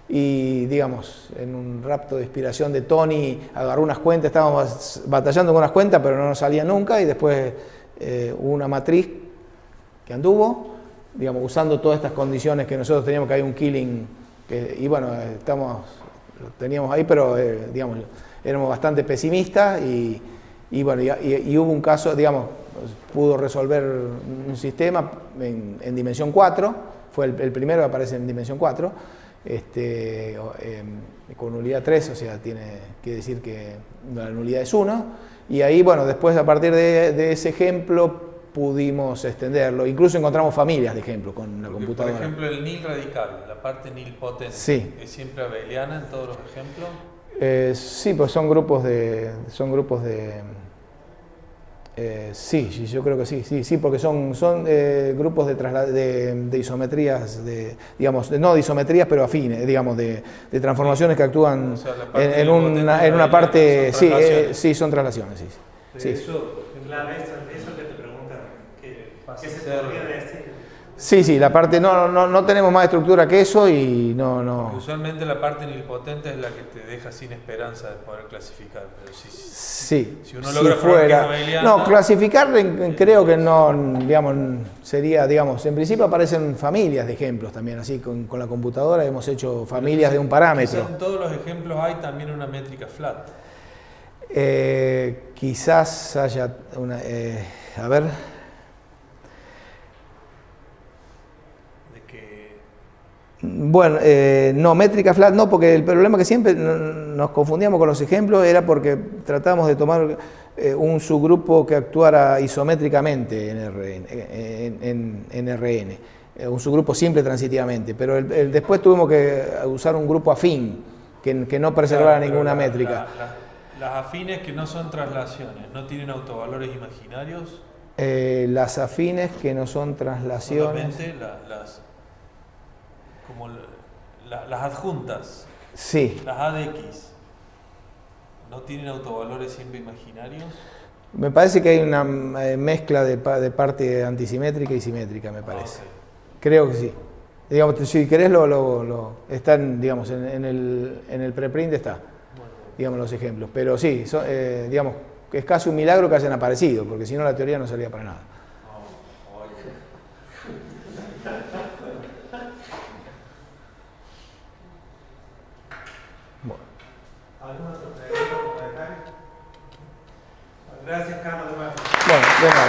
Y digamos, en un rapto de inspiración de Tony, agarró unas cuentas, estábamos batallando con unas cuentas, pero no nos salían nunca, y después hubo una matriz que anduvo, digamos, usando todas estas condiciones que nosotros teníamos, que hay un killing, y bueno, lo teníamos ahí, pero digamos, éramos bastante pesimistas, y bueno, y hubo un caso, digamos, pudo resolver un sistema en dimensión 4, fue el primero que aparece en dimensión 4, con nulidad 3, o sea, quiere decir que la nulidad es 1, y ahí, bueno, después a partir de ese ejemplo pudimos extenderlo, incluso encontramos familias de ejemplos con la computadora. Por ejemplo, el nil radical, la parte nilpotente, sí. ¿Es siempre abeliana en todos los ejemplos? Sí, pues son grupos de sí, yo creo que sí, porque son grupos de isometrías, digamos, no de isometrías, pero afines, digamos, de transformaciones que actúan, o sea, en una parte, sí, son traslaciones, sí. Eso, claro, eso que te preguntan, ¿qué se podría decir? Sí, la parte, no tenemos más estructura que eso y no. Porque usualmente la parte nilpotente es la que te deja sin esperanza de poder clasificar, pero si uno logra fuera, no, clasificar creo que no, digamos, sería, digamos, en principio aparecen familias de ejemplos también, así con la computadora hemos hecho familias de un parámetro. En todos los ejemplos hay también una métrica flat. Quizás haya una, a ver. Bueno, no, métrica flat no, porque el problema que siempre nos confundíamos con los ejemplos era porque tratábamos de tomar un subgrupo que actuara isométricamente en RN, un subgrupo simple transitivamente, pero después tuvimos que usar un grupo afín que no preservara ninguna métrica. Las afines que no son traslaciones, ¿no tienen autovalores imaginarios? Las afines que no son traslaciones... Solamente como las adjuntas, sí. Las A de X, ¿no tienen autovalores siempre imaginarios? Me parece que hay una mezcla de parte antisimétrica y simétrica, me parece. Okay. Creo que sí. Digamos, si querés, están, digamos, en el preprint está, digamos, los ejemplos. Pero sí, digamos, es casi un milagro que hayan aparecido, porque si no la teoría no salía para nada. ¿Alguna otra pregunta o comentario? Gracias, Carlos. Bueno, de nada.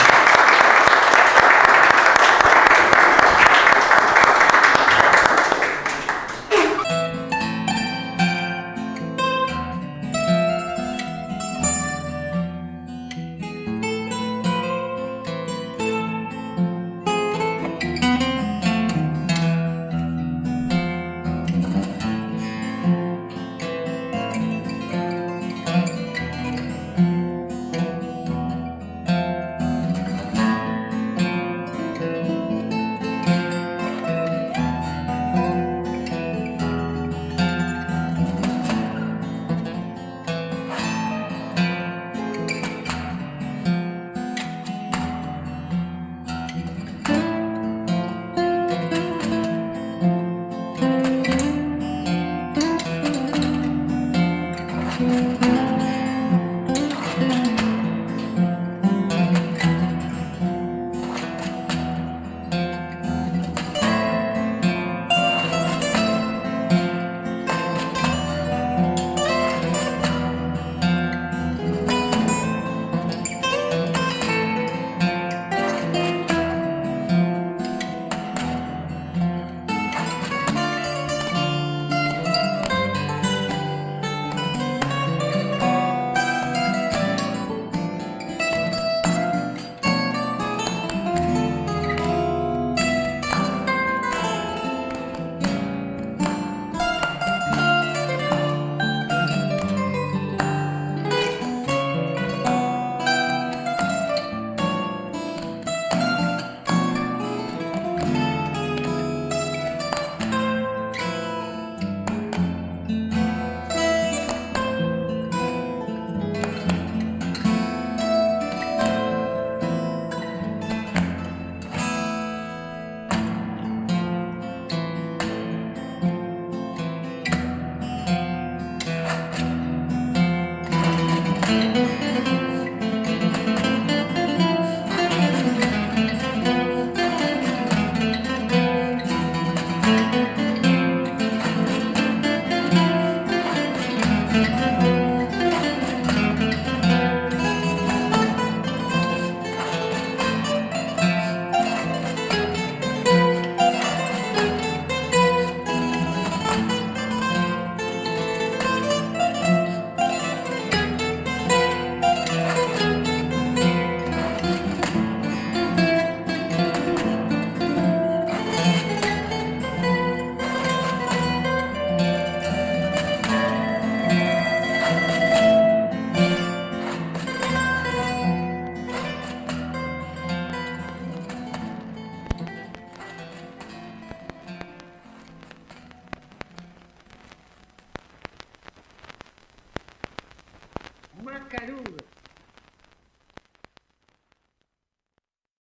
carudo.